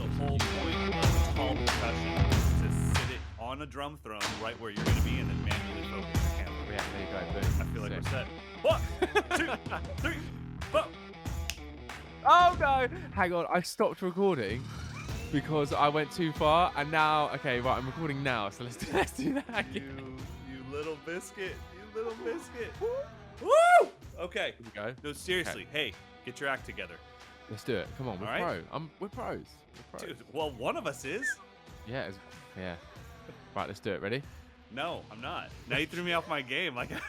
whole point of tall percussion is to sit it on a drum throne right where you're going to be and then manually focus the hammer. Yeah, there you go. Boom. I feel like Sick. we're set. 1, 2, 3, 4. Oh no! Hang on, I stopped recording because I went too far, and now, okay, right, I'm recording now, so let's do that again. You little biscuit. You little biscuit. Woo! Okay. Here we go. No, seriously. Hey, get your act together. Let's do it. Come on, we're All right. we're pros. We're pros. Dude, well, one of us is. Yeah, yeah. Right, let's do it. Ready? No, I'm not. Now you threw me off my game. Like, I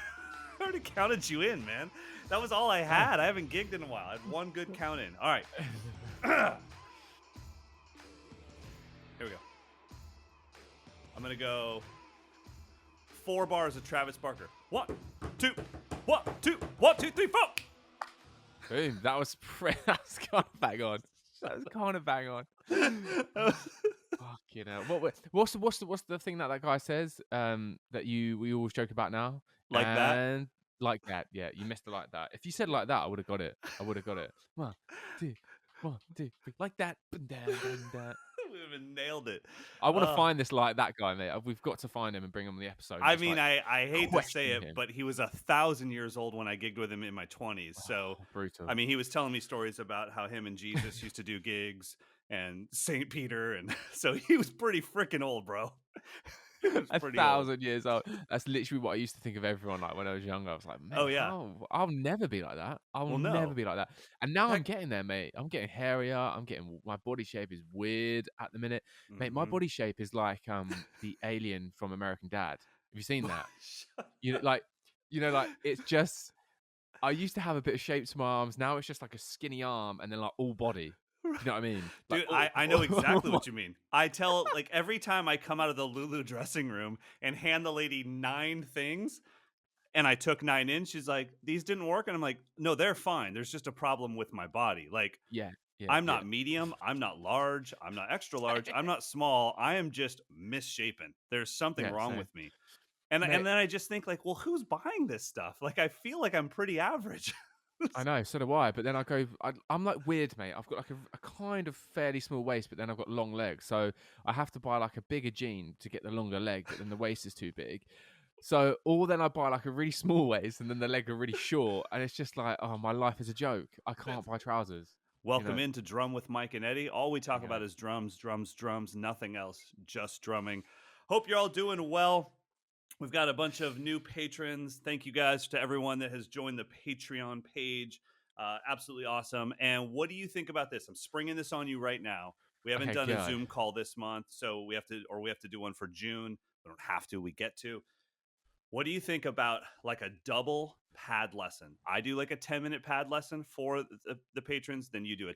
already counted you in, man. That was all I had. I haven't gigged in a while. I had one good count in. All right. Here we go. I'm going to go 4 bars of Travis Barker. 1, 2, 1, 2, 1, 2, 3, 4. Boom. That was kind of bang on. That was kind of bang on. Fucking hell. What's the thing that guy says? That we always joke about now. Like that? Like that. Yeah, you missed it like that. If you said like that, I would have got it. 1, 2, 1, 2, 3. Like that. We would have nailed it. I want to find this like that guy, mate. We've got to find him and bring him on the episode. I mean, I hate to say question it, him. but he was 1,000 years old when I gigged with him in my 20s. So, brutal. I mean, he was telling me stories about how him and Jesus used to do gigs and St. Peter. And so he was pretty freaking old, bro. 1,000 years old. That's literally what I used to think of everyone like when I was younger. I was like, man, Oh, yeah. I'll never be like that. I'll never be like that. And now I'm getting there, mate. I'm getting hairier. My body shape is weird at the minute. Mate, my body shape is like the alien from American Dad. Have you seen that? Like it's just, I used to have a bit of shape to my arms. Now it's just like a skinny arm and then like all body. You know what I mean? Dude, Like, I know exactly what you mean. I tell, like, every time I come out of the Lulu dressing room and hand the lady 9 things, and I took 9 in, she's like, these didn't work. And I'm like, no, they're fine. There's just a problem with my body. Like, I'm not medium. I'm not large. I'm not extra large. I'm not small. I am just misshapen. There's something wrong with me. And then I just think, like, well, who's buying this stuff? Like, I feel like I'm pretty average. I know, so do I. But then I'm like weird, mate. I've got like a kind of fairly small waist, but then I've got long legs. So I have to buy like a bigger jean to get the longer leg, but then the waist is too big. So, or then I buy like a really small waist and then the leg are really short. And it's just like, oh, my life is a joke. I can't buy trousers. Welcome into Drum with Mike and Eddie. All we talk about is drums, drums, drums, nothing else, just drumming. Hope you're all doing well. We've got a bunch of new patrons. Thank you guys to everyone that has joined the Patreon page. Absolutely awesome. And what do you think about this? I'm springing this on you right now. We haven't done a Zoom call this month, so we have to do one for June. We don't have to. We get to. What do you think about like a double pad lesson? I do like a 10-minute pad lesson for the patrons. Then you do a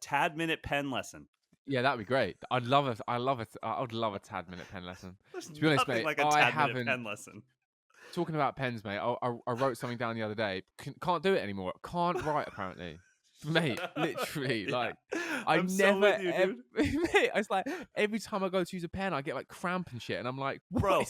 tad minute pen lesson. Yeah, that'd be great. I would love a tad minute pen lesson. To be honest, mate, like a tad minute pen lesson. Talking about pens, mate, I wrote something down the other day. Can't do it anymore. Can't write apparently, mate. Literally, like I never. Ever, mate, it's like every time I go to use a pen, I get like cramp and shit, and I'm like, bro,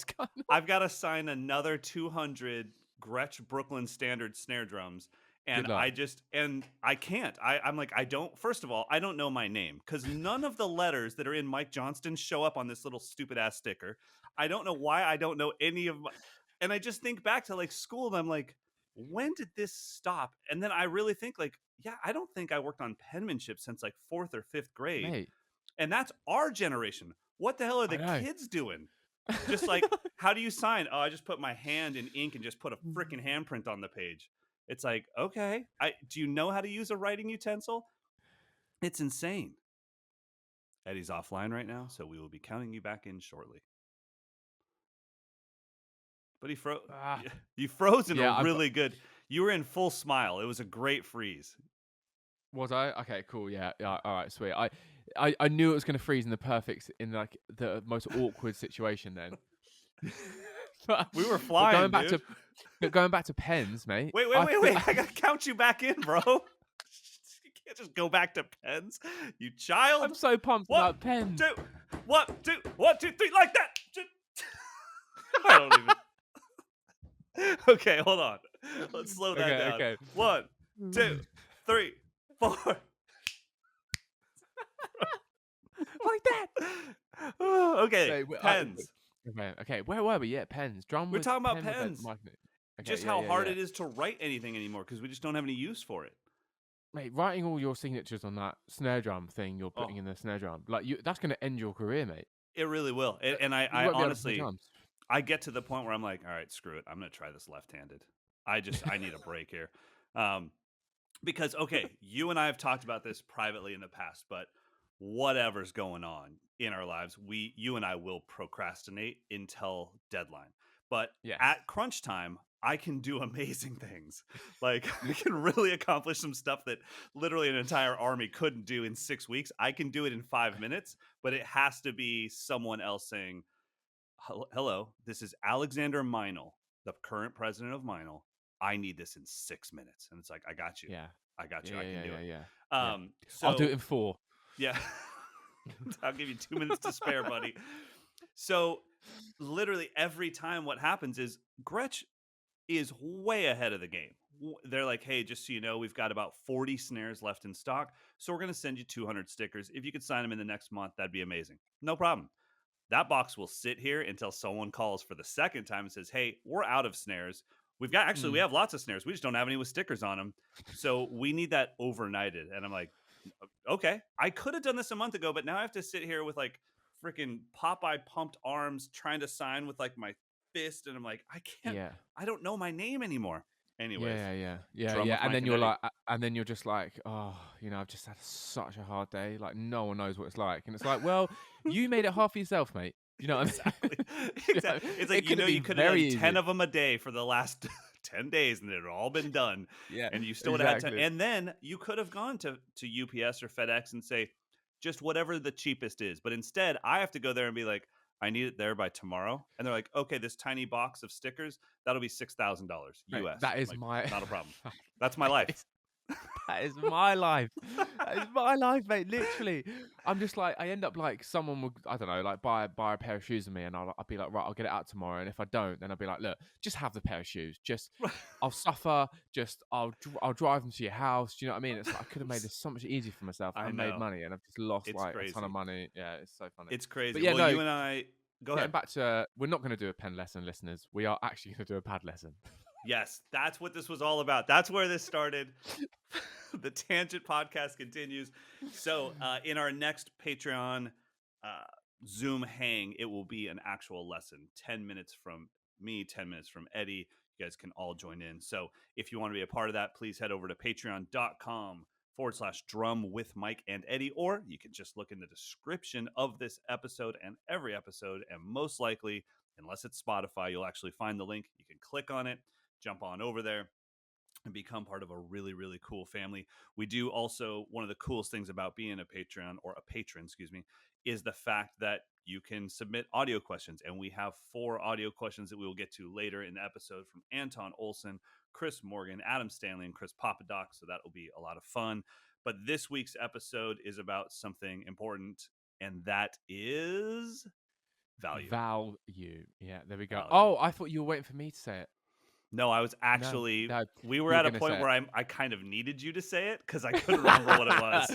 I've got to sign another 200 Gretsch Brooklyn Standard snare drums. And I can't. I'm like, first of all, I don't know my name because none of the letters that are in Mike Johnston show up on this little stupid ass sticker. I don't know why I don't know any of and I just think back to like school and I'm like, when did this stop? And then I really think like, yeah, I don't think I worked on penmanship since like 4th or 5th grade. Mate. And that's our generation. What the hell are the kids doing? Just like, how do you sign? Oh, I just put my hand in ink and just put a freaking handprint on the page. It's like, okay, do you know how to use a writing utensil? It's insane. Eddie's offline right now, so we will be counting you back in shortly. But he froze. You froze in a really good. You were in full smile. It was a great freeze. Was I? Okay, cool. Yeah. All right, sweet. I knew it was going to freeze in the most awkward situation then. We were flying, going back to pens, mate. Wait. I gotta count you back in, bro. You can't just go back to pens, you child. I'm so pumped about pens. 1, 2, 1, 2, 3, like that. I don't even. Okay, hold on. Let's slow that down. Okay. 1, 2, 3, 4. Okay, Mate, pens. okay, where were we? Yeah, pens. Drum We're was talking about pen was that pens. mic. Okay, Just yeah, how yeah, hard yeah. it is to write anything anymore because we just don't have any use for it. Mate, writing all your signatures on that snare drum thing you're Oh, putting in the snare drum, like that's gonna end your career, mate. it really will. And You I won't be able to play honestly, drums. I get to the point where I'm like, all right, screw it. I'm going to try this left-handed. I need a break here. Um, because okay, you and I have talked about this privately in the past, but whatever's going on in our lives, you and I will procrastinate until deadline. But Yes. at crunch time, I can do amazing things. Like I can really accomplish some stuff that literally an entire army couldn't do in 6 weeks. I can do it in 5 minutes, but it has to be someone else saying, Hello, this is Alexander Meinl, the current president of Meinl. I need this in 6 minutes." And it's like, I got you. Yeah. I got Yeah, you. I yeah, can yeah, do yeah, it. yeah. Yeah. I'll do it So in 4. yeah, I'll give you 2 minutes to spare, buddy. So literally every time what happens is Gretsch is way ahead of the game. They're like, hey, just so you know, we've got about 40 snares left in stock. So we're going to send you 200 stickers. If you could sign them in the next month, that'd be amazing. No problem. That box will sit here until someone calls for the second time and says, "Hey, we're out of snares. We Mm. have lots of snares. We just don't have any with stickers on them. So we need that overnighted." And I'm like, "Okay, I could have done this a month ago, but now I have to sit here with like freaking Popeye pumped arms trying to sign with like my fist." And I'm like, "I can't. Yeah. I don't know my name anymore." Anyways, Yeah, yeah, yeah, drum yeah. with And Mike then and you're Eddie. like, and then you're just like, oh, I've just had such a hard day. Like, no one knows what it's like. And it's like, well, you made it hard for yourself, mate. You know what I Exactly. mean? You know, Exactly. It's like, it could have you been could have very done 10 easy. of them a day for the last 10 days and it had all been done. Yeah, And you still would have had to. exactly. And then you could have gone to UPS or FedEx and say, just whatever the cheapest is. But instead, I have to go there and be like, I need it there by tomorrow. And they're like, okay, this tiny box of stickers, that'll be $6,000 Mate, US. that I'm is like, my not a problem. That's my that life. is that is my life. That is my life, mate. Literally, I'm just like, I end up like someone would, I don't know, like buy a pair of shoes with me, and I'll be like, right, I'll get it out tomorrow. And if I don't, then I'll be like, look, just have the pair of shoes. Just I'll suffer. Just I'll drive them to your house. Do you know what I mean? It's like I could have made this so much easier for myself I and made know. money, and I've just lost It's like a ton of crazy. money. Yeah, it's so funny. It's But crazy. yeah, Well, no. you and I, go Getting ahead. back to, we're not going to do a pen lesson, listeners. We are actually going to do a pad lesson. Yes, that's what this was all about. That's where this started. The Tangent Podcast continues. So, in our next Patreon uh, Zoom hang, it will be an actual lesson. 10 minutes from me, 10 minutes from Eddie. You guys can all join in. So, if you want to be a part of that, please head over to patreon.com/drum with Mike and Eddie, or you can just look in the description of this episode and every episode. And most likely, unless it's Spotify, you'll actually find the link. You can click on it, jump on over there, and become part of a really, really cool family. We do also, one of the coolest things about being a Patreon, or a patron, excuse me, is the fact that you can submit audio questions. And we have 4 audio questions that we will get to later in the episode from Anton Olson, Chris Morgan, Adam Stanley, and Chris Papadoc. So that will be a lot of fun. But this week's episode is about something important, and that is value. Value. Yeah, there we go. Value. Oh, I thought you were waiting for me to say it. No, I was actually. No, We were you were at a gonna point say where I kind of needed you to say it because I couldn't remember what it was.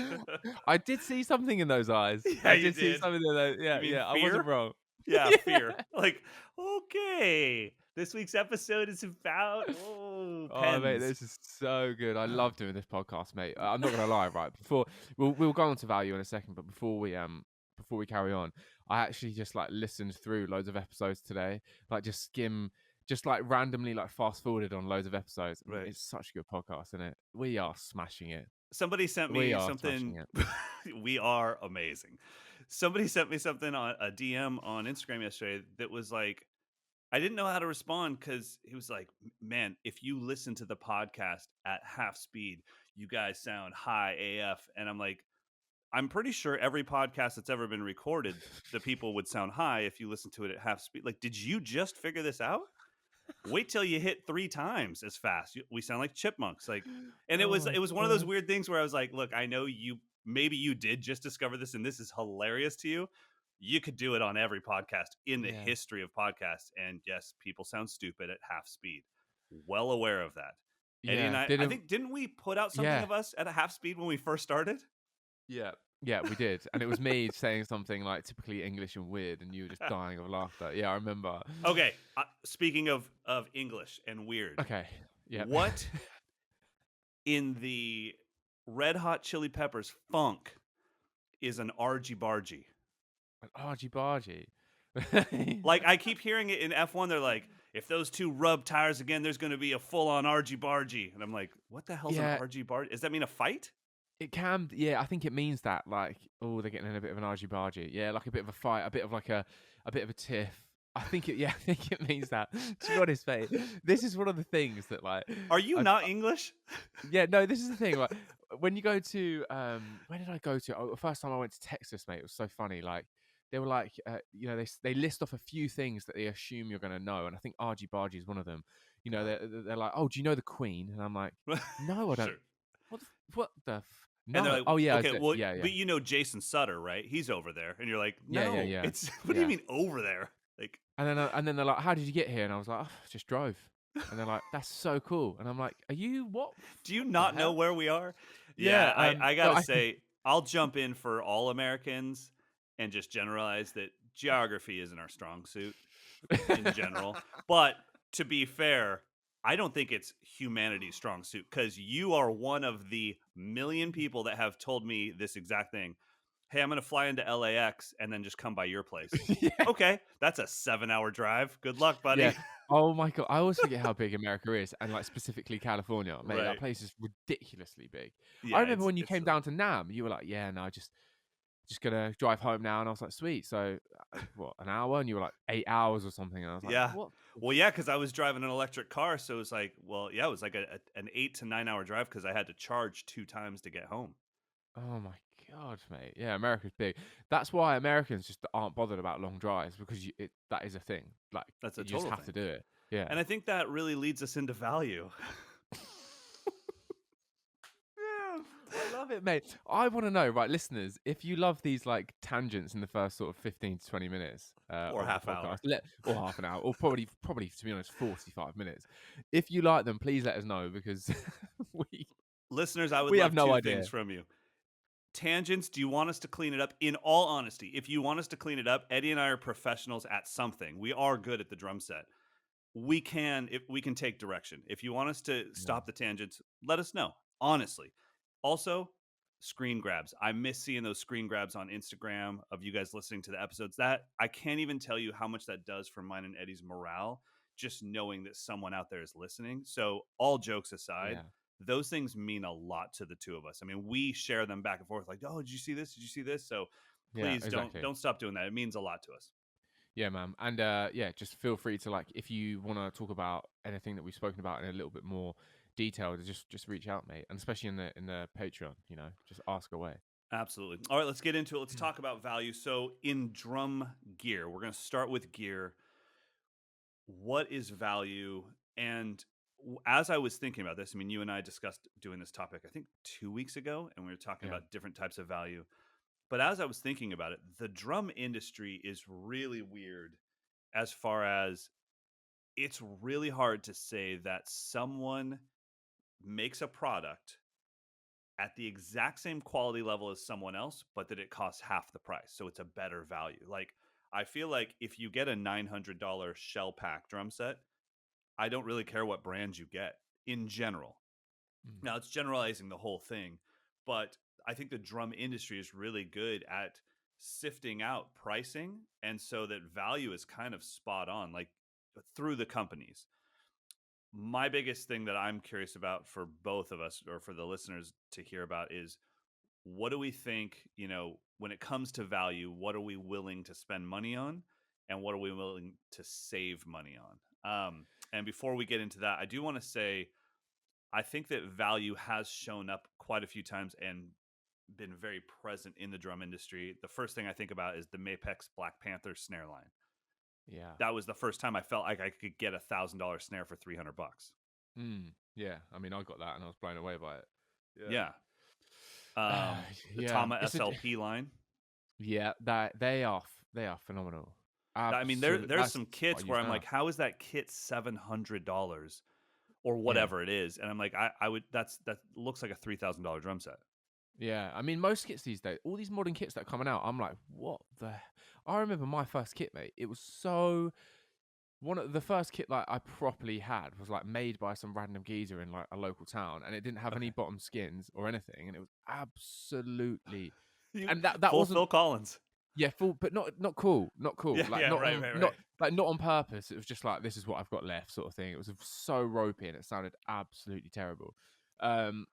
it. I did see something in those eyes. Yeah, I you did see did. something in those. You Yeah, mean yeah. I wasn't fear? wrong. Yeah, Yeah. fear. Like, okay, this week's episode is about Oh, mate, pens. this is so good. I love doing this podcast, mate. I'm not gonna lie, right? Before we'll go on to value in a second, but before we carry on, I actually just like listened through loads of episodes today, like just skim, just like randomly like fast forwarded on loads of episodes. Right. It's such a good podcast, isn't it? We are smashing it. Somebody sent We me are smashing something. it. We are amazing. Somebody sent me something on a DM on Instagram yesterday that was like, I didn't know how to respond because he was like, man, if you listen to the podcast at half speed, you guys sound high AF. And I'm like, I'm pretty sure every podcast that's ever been recorded, the people would sound high if you listen to it at half speed. Like, did you just figure this out? Wait till you hit 3 times as fast. We sound like chipmunks. Like, and Oh my it was one of those god. weird things where I was like, look, I know maybe you did just discover this and this is hilarious to you. You could do it on every podcast in the Yeah. history of podcasts. And yes, people sound stupid at half speed. Well aware of that. Eddie and Yeah. I think, didn't we put out something Yeah. of us at a half speed when we first started? Yeah. Yeah, we did. And it was me saying something like typically English and weird, and you were just dying of laughter. Yeah, I remember. Okay, speaking of English and weird, Okay. Yep. what in the Red Hot Chili Peppers funk is an argy bargy? An argy-bargy. Like, I keep hearing it in F1. They're like, if those two rub tires again, there's going to be a full-on argy bargy. And I'm like, what the hell's an Yeah, argy bargy? Does that mean a fight? it can. Yeah, I think it means that. Like, oh, they're getting in a bit of an argy-bargy. Yeah, like a bit of a fight, a bit of like a bit of a tiff. I think it. Yeah, I think it means that. To be honest, mate, this is one of the things that like. Are you not English? Yeah, no, this is the thing. Like, when you go to where did I go to? Oh, the first time I went to Texas, mate, it was so funny. Like, they were like, you know, they list off a few things that they assume you're going to know, and I think argy bargy is one of them. You know, they're like, oh, do you know the Queen? And I'm like, no, I don't. Sure. What the? And they're No. like, Oh yeah, okay, well, yeah, yeah, but you know Jason Sutter, right? He's over there. And you're like, yeah, yeah, no, yeah, it's, what do you yeah. mean over there? Like, And then they're like, how did you get here? And I was like, oh, just drove. And they're like, that's so cool. And I'm like, are you what? do you What the not know hell? where we are? Yeah. Yeah, I No, gotta say, I'll jump in for all Americans and just generalize that geography isn't our strong suit in general. But to be fair, I don't think it's humanity's strong suit, because you are one of the million people that have told me this exact thing. Hey, I'm going to fly into LAX and then just come by your place. yeah. Okay, that's a 7-hour drive. Good luck, Yeah. buddy. Oh my God. I always forget how big America is, and like specifically California. Mate, that Right. place is ridiculously big. I Yeah, remember when you it's came down to Nam, you were like, yeah, no, just gonna drive home now. And I was like, sweet. So what, an hour? And you were like 8 hours or something. And I was like, yeah. what? Well, yeah, because I was driving an electric car, so it was like, well, yeah, it was like an 8 to 9 hour drive because I had to charge 2 times to get home. Oh my God, mate. Yeah, America's big. That's why Americans just aren't bothered about long drives, because that is a thing. Like, That's you a just total have to thing. do it. Yeah. And I think that really leads us into value. Yeah, I love it, mate. I want to know, right, listeners, if you love these like tangents in the first sort of 15 to 20 minutes Or of half the podcast, hour. or half an hour, or probably to be honest, 45 minutes. If you like them, please let us know, because we Listeners, I would we love have no two idea. things from you. Tangents, do you want us to clean it up? In all honesty, if you want us to clean it up, Eddie and I are professionals at something. We are good at the drum set. We can, if we can take direction. If you want us to Yeah. stop the tangents, let us know. Honestly. Also, screen grabs. I miss seeing those screen grabs on Instagram of you guys listening to the episodes. That I can't even tell you how much that does for mine and Eddie's morale, just knowing that someone out there is listening. So, all jokes aside, Yeah. those things mean a lot to the two of us. I mean, we share them back and forth like, "Oh, did you see this? Did you see this?" So, Yeah, please don't exactly. don't stop doing that. It means a lot to us. Yeah, man. And yeah, just feel free to, like, if you want to talk about anything that we've spoken about in a little bit more detail, to just reach out, mate. And especially in the Patreon, just ask away. Absolutely. All right, let's get into it. Let's talk about value. So, in drum gear, we're going to start with gear. What is value? And as I was thinking about this, I mean, you and I discussed doing this topic, I think 2 weeks ago, and we were talking Yeah. about different types of value. But as I was thinking about it, the drum industry is really weird as far as it's really hard to say that someone makes a product at the exact same quality level as someone else, but that it costs half the price. So it's a better value. Like, I feel like if you get a $900 shell pack drum set, I don't really care what brand you get in general. Mm. Now, it's generalizing the whole thing, but I think the drum industry is really good at sifting out pricing. And so that value is kind of spot on, like through the companies. My biggest thing that I'm curious about for both of us or for the listeners to hear about is, what do we think, when it comes to value, what are we willing to spend money on and what are we willing to save money on? And before we get into that, I do want to say, I think that value has shown up quite a few times and been very present in the drum industry. The first thing I think about is the Mapex Black Panther snare line. Yeah. That was the first time I felt like I could get $1,000 snare for $300. Yeah. I mean, I got that and I was blown away by it. Yeah. The Yeah. Tama SLP line. Yeah. They are phenomenal. I mean, Absolutely. there's That's some what I kits use where I'm now. like, how is that kit $700 or Yeah. whatever it is? And I'm like, I would that looks like a $3,000 drum set. Yeah, I mean, most kits these days, all these modern kits that are coming out, I'm like, what the? I remember my first kit, mate. It was so one of the first kit like I properly had was like made by some random geezer in like a local town, and it didn't have any Okay. bottom skins or anything, and it was absolutely, You and that full wasn't, Phil Collins. yeah, full, but not cool, not cool, Yeah, like yeah, not right, on right, not right. like not on purpose. It was just like this is what I've got left, sort of thing. It was so ropey and it sounded absolutely terrible. Um,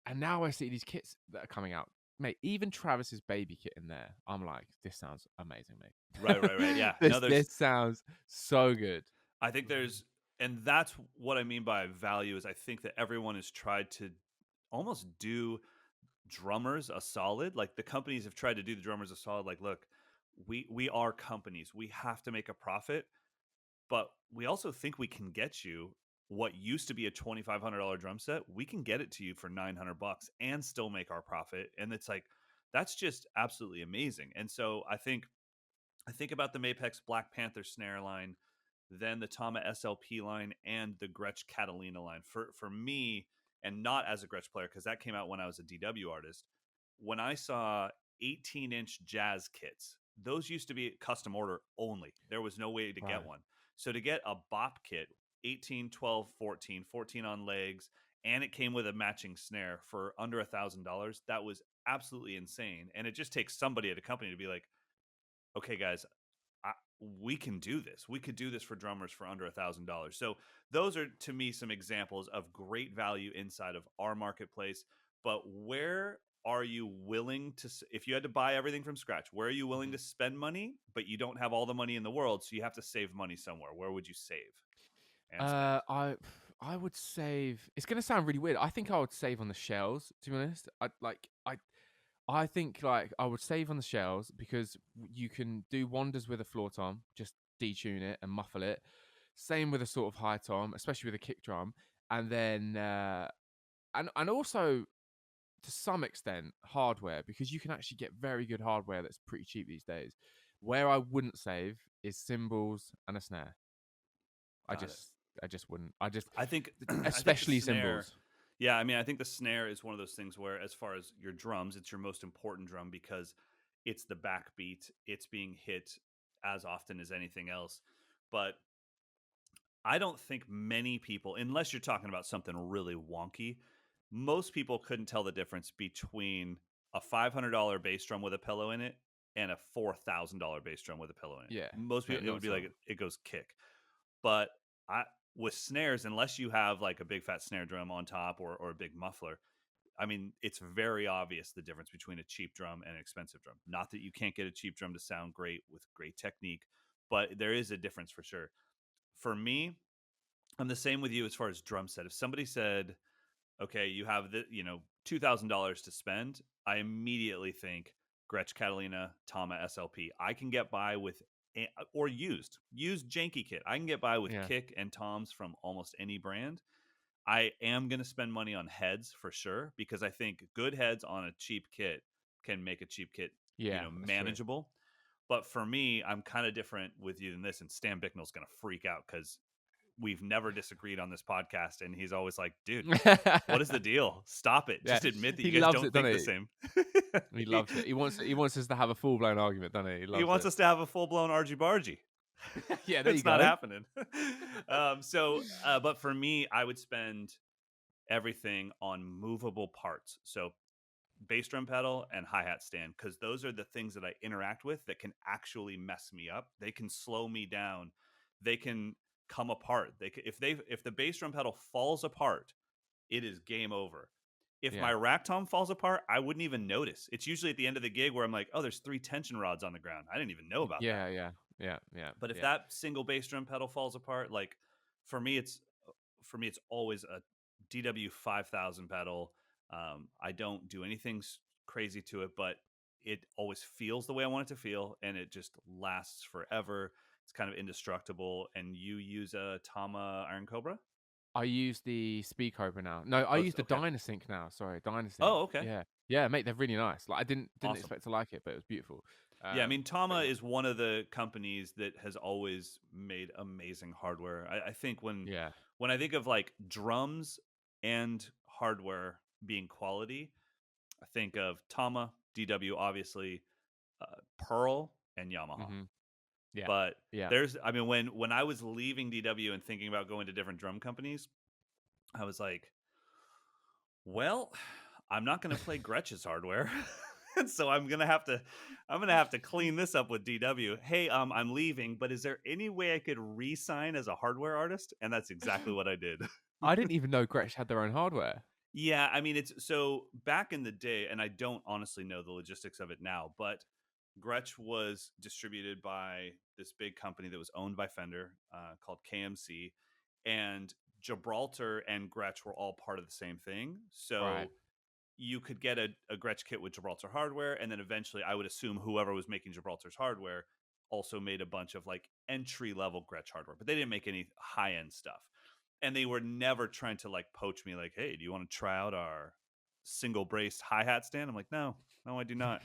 and now I see these kits that are coming out, mate. Even Travis's baby kit in there, I'm like, this sounds amazing, Right, mate. right, right. Yeah. No, This sounds so good. I think there's, and that's what I mean by value is I think that everyone has tried to almost do drummers a solid. Like the companies have tried to do the drummers a solid. Like, look, we are companies. We have to make a profit, but we also think we can get you what used to be a $2,500 drum set. We can get it to you for 900 bucks and still make our profit. And it's like that's just absolutely amazing. And so I think about the Mapex Black Panther snare line, then the Tama SLP line, and the Gretsch Catalina line. For me, and not as a Gretsch player, because that came out when I was a DW artist. When I saw 18-inch jazz kits, those used to be custom order only. There was no way to get Right. one. So to get a bop kit, 18, 12, 14, 14 on legs, and it came with a matching snare for under $1,000, that was absolutely insane. And it just takes somebody at a company to be like, okay, guys, I, we can do this. We could do this for drummers for under $1,000. So those are to me some examples of great value inside of our marketplace. But where are you willing to, if you had to buy everything from scratch, where are you willing Mhm. to spend money, but you don't have all the money in the world, so you have to save money somewhere? Where would you save and spend? Uh, I I would save. It's gonna sound really weird. I think I would save on the shells. To be honest, I think like I would save on the shells because you can do wonders with a floor tom. Just detune it and muffle it. Same with a sort of high tom, especially with a kick drum, and then and also to some extent hardware because you can actually get very good hardware that's pretty cheap these days. Where I wouldn't save is cymbals and a snare. I Got it. just I just wouldn't. I just I think I think the especially snare. cymbals. Yeah, I mean, I think the snare is one of those things where, as far as your drums, it's your most important drum because it's the backbeat. It's being hit as often as anything else. But I don't think many people, unless you're talking about something really wonky, most people couldn't tell the difference between a $500 bass drum with a pillow in it and a $4,000 bass drum with a pillow in it. Yeah, Most mate, people, it not would be at all. like it goes kick. But I with snares, unless you have like a big fat snare drum on top or a big muffler, I mean, it's very obvious the difference between a cheap drum and an expensive drum. Not that you can't get a cheap drum to sound great with great technique, but there is a difference for sure. For me, I'm the same with you as far as drum set. If somebody said, "Okay, you have the $2,000 to spend," I immediately think Gretsch Catalina Tama SLP. I can get by with or used janky kit. I can get by with Yeah, kick and toms from almost any brand. I am going to spend money on heads for sure because I think good heads on a cheap kit can make a cheap kit, yeah, that's true. manageable. But for me, I'm kind of different with you than this, and Stan Bicknell's going to freak out because we've never disagreed on this podcast, and he's always like, "Dude, what is the deal? Stop it! Yeah, Just admit that he you guys loves don't it, think doesn't the he? same." He he, loves it. He wants us to have a full blown argument, doesn't he? He he loves wants it. us to have a full blown argy bargy. Yeah, there you It's not go. happening. But for me, I would spend everything on movable parts. So bass drum pedal and hi-hat stand, because those are the things that I interact with that can actually mess me up. They can slow me down. They can come apart. If the bass drum pedal falls apart, it is game over. If my Yeah, rack tom falls apart, I wouldn't even notice. It's usually at the end of the gig where I'm like, oh, there's 3 tension rods on the ground. I didn't even know about that. yeah, yeah, yeah, But if yeah. that single bass drum pedal falls apart, like for me, it's always a DW 5000 pedal. I don't do anything crazy to it, but it always feels the way I want it to feel, and it just lasts forever. It's kind of indestructible. And you use a Tama Iron Cobra? I use the Speed Cobra now. No, I Oh, use the okay. Dynasync now. Sorry, Dynasync. Oh, okay. Yeah, yeah, mate, they're really nice. Like I didn't Awesome. expect to like it, but it was beautiful. Yeah, I mean, But Tama yeah, is one of the companies that has always made amazing hardware. I think yeah, when I think of like drums and hardware being quality, I think of Tama, DW, obviously, Pearl, and Yamaha. Mm-hmm. Yeah. But Yeah. I mean, when I was leaving DW and thinking about going to different drum companies, I was like, well, I'm not going to play Gretsch's hardware. And so I'm gonna have to clean this up with DW. Hey, I'm leaving, but is there any way I could re-sign as a hardware artist? And that's exactly what I did. I didn't even know Gretsch had their own hardware. Yeah, I mean, it's so back in the day, and I don't honestly know the logistics of it now, but Gretsch was distributed by this big company that was owned by Fender, called KMC, and Gibraltar and Gretsch were all part of the same thing. Right. So you could get a Gretsch kit with Gibraltar hardware, and then eventually, I would assume whoever was making Gibraltar's hardware also made a bunch of like entry level Gretsch hardware, but they didn't make any high end stuff. And they were never trying to like poach me, like, "Hey, do you want to try out our single braced hi hat stand?" I'm like, "No, no, I do not."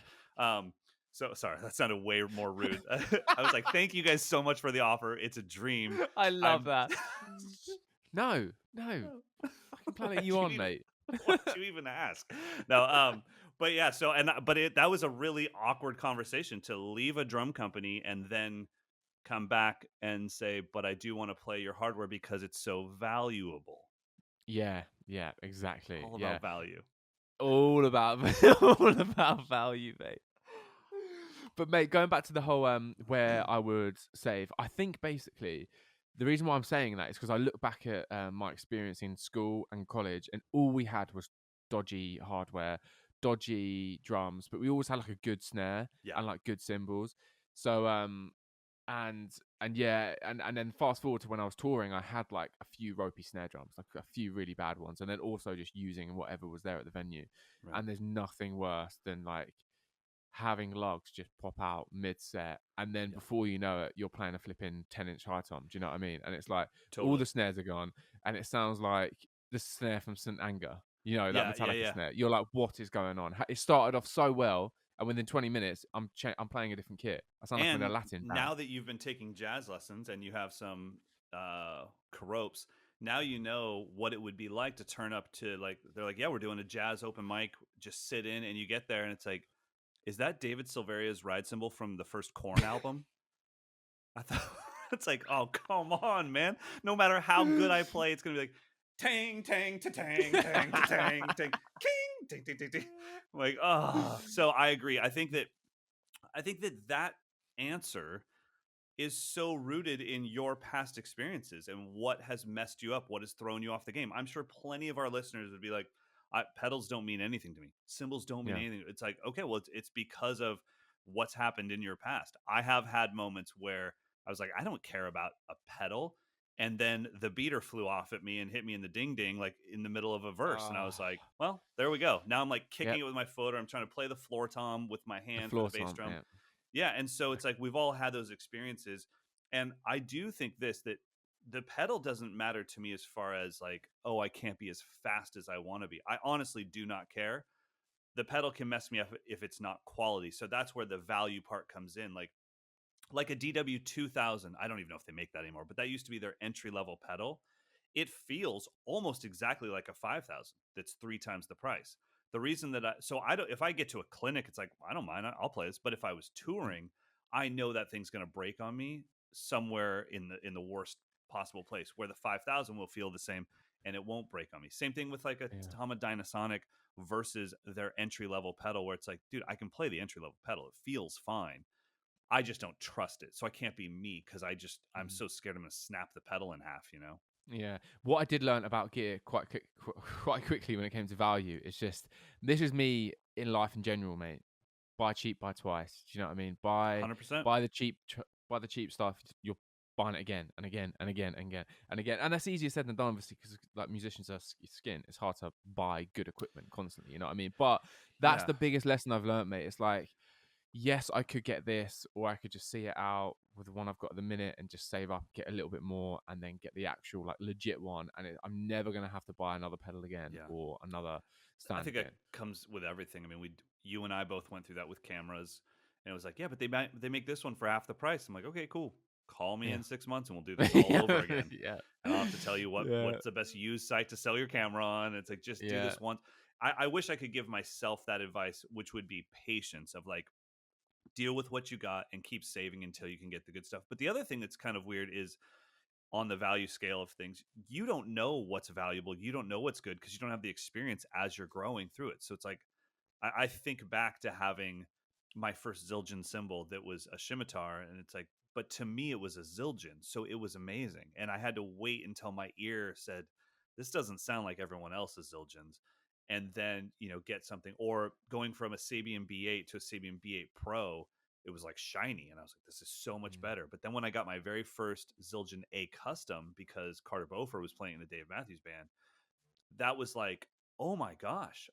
So sorry, that sounded way more rude. I was like, "Thank you guys so much for the offer. It's a dream." I love I'm that. No. Fucking planet you on, mate. Why'd you even ask? No, but yeah, so that was a really awkward conversation to leave a drum company and then come back and say, "But I do want to play your hardware because it's so valuable." Yeah, exactly. All Yeah. about value. All about all about value, mate. But mate, going back to the whole where I would save, I think basically the reason why I'm saying that is because I look back at my experience in school and college, and all we had was dodgy hardware, dodgy drums, but we always had like a good snare Yeah. and like good cymbals. So and yeah, and then fast forward to when I was touring, I had like a few ropey snare drums, like a few really bad ones, and then also just using whatever was there at the venue. Right. And there's nothing worse than like having lugs just pop out mid set, and then before you know it, you're playing a flipping 10-inch high tom. Do you know what I mean? And it's like all the snares are gone, and it sounds like the snare from St. Anger. You know, that Metallica snare. You're like, what is going on? It started off so well, and within 20 minutes, I'm playing a different kit. I sound like I'm in a Latin band. Now that you've been taking jazz lessons and you have some caropes, now you know what it would be like to turn up to, like, they're like, yeah, we're doing a jazz open mic. Just sit in, and you get there, and it's like, is that David Silveria's ride cymbal from the first Korn album? I thought it's like, oh, come on, man. No matter how good I play, it's gonna be like tang tang ta tang tang ta tang tang king ting ting ting ting. I'm like, oh. So I agree. I think that answer is so rooted in your past experiences and what has messed you up, what has thrown you off the game. I'm sure plenty of our listeners would be like, pedals don't mean anything to me. Cymbals don't mean anything. It's like, okay, well, it's because of what's happened in your past. I have had moments where I was like, I don't care about a pedal. And then the beater flew off at me and hit me in the ding ding, like in the middle of a verse. And I was like, well, there we go. Now I'm like kicking it with my foot, or I'm trying to play the floor tom with my hand for the bass drum. Yeah, and so it's like we've all had those experiences, and I do think that the pedal doesn't matter to me as far as like, oh, I can't be as fast as I want to be. I honestly do not care. The pedal can mess me up if it's not quality. So that's where the value part comes in. Like a DW 2000, I don't even know if they make that anymore, but that used to be their entry level pedal. It feels almost exactly like a 5000 that's 3 times the price. The reason that I don't, if I get to a clinic, it's like, I don't mind, I'll play this. But if I was touring, I know that thing's going to break on me somewhere in the worst possible place, where the 5000 will feel the same and it won't break on me. Same thing with like a Tama Dynasonic versus their entry level pedal, where it's like, dude, I can play the entry level pedal. It feels fine. I just don't trust it. So I can't be me, because I'm so scared I'm going to snap the pedal in half, you know? Yeah. What I did learn about gear quite quickly when it came to value is just, this is me in life in general, mate. Buy cheap, buy twice. Do you know what I mean? 100%. Buy the cheap stuff. You're buying it again and again and again and again and again. And that's easier said than done, obviously, because like musicians are skin. It's hard to buy good equipment constantly. You know what I mean? But that's the biggest lesson I've learned, mate. It's like, yes, I could get this, or I could just see it out with the one I've got at the minute and just save up, get a little bit more, and then get the actual like legit one. And I'm never gonna have to buy another pedal again or another stand. I think it comes with everything. I mean, you and I both went through that with cameras, and it was like, yeah, but they make this one for half the price. I'm like, okay, cool. Call me in 6 months and we'll do this all over again. And I'll have to tell you what's the best used site to sell your camera on. It's like, just do this once. I wish I could give myself that advice, which would be patience of like, deal with what you got and keep saving until you can get the good stuff. But the other thing that's kind of weird is on the value scale of things, you don't know what's valuable. You don't know what's good because you don't have the experience as you're growing through it. So it's like, I think back to having my first Zildjian cymbal that was a scimitar, and it's like, but to me, it was a Zildjian. So it was amazing. And I had to wait until my ear said, this doesn't sound like everyone else's Zildjians. And then, get something, or going from a Sabian B8 to a Sabian B8 Pro, it was like shiny. And I was like, this is so much Mm. better. But then when I got my very first Zildjian A custom, because Carter Beaufort was playing in the Dave Matthews Band, that was like, oh my gosh,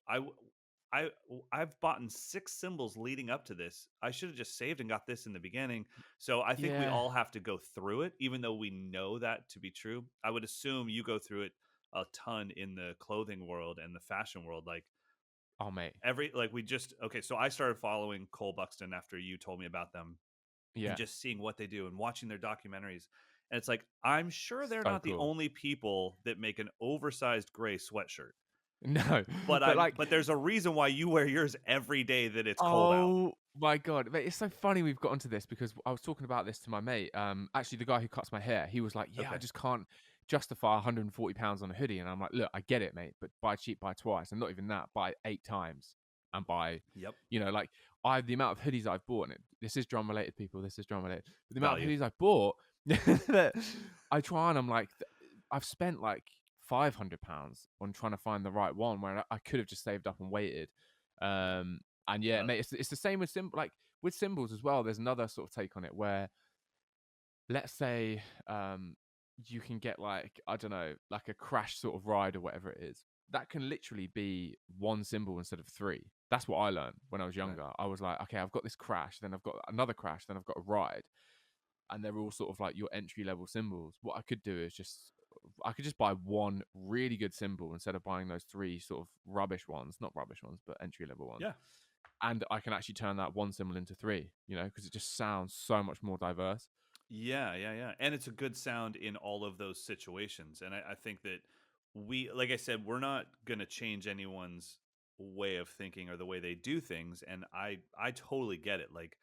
I've bought 6 cymbals leading up to this. I should have just saved and got this in the beginning. So I think we Yeah. all have to go through it, even though we know that to be true. I would assume you go through it a ton in the clothing world and the fashion world. Like Oh, mate. so I started following Cole Buxton after you told me about them and Yeah. just seeing what they do and watching their documentaries. And it's like, I'm sure they're So not the cool. only people that make an oversized gray sweatshirt. No, But but like, there's a reason why you wear yours every day that it's cold out. oh my God, mate, it's so funny we've got onto this because I was talking about this to my mate. Actually, the guy who cuts my hair, he was like, "Yeah, I Okay. just can't justify 140 pounds on a hoodie," and I'm like, "Look, I get it, mate, but buy cheap, buy twice, and not even that, buy 8 times, and buy, Yep. like the amount of hoodies I've bought, and this is drum related, people, this is drum related, but the amount of Value. hoodies I've bought, that I try and I'm like, I've spent like £500 on trying to find the right one where I could have just saved up and waited. And yeah, Uh, mate, it's the same with like with cymbals as well. There's another sort of take on it where, let's say, you can get like, I don't know, like a crash sort of ride or whatever it is. That can literally be one cymbal instead of 3. That's what I learned when I was right. younger. I was like, okay, I've got this crash, then I've got another crash, then I've got a ride, and they're all sort of like your entry level cymbals. What I could do is I could just buy one really good cymbal instead of buying those 3 sort of rubbish ones, not rubbish ones, but entry level ones. Yeah. And I can actually turn that one cymbal into 3, because it just sounds so much more diverse. Yeah, yeah, yeah. And it's a good sound in all of those situations. And I think that like I said, we're not going to change anyone's way of thinking or the way they do things. And I totally get it. Like,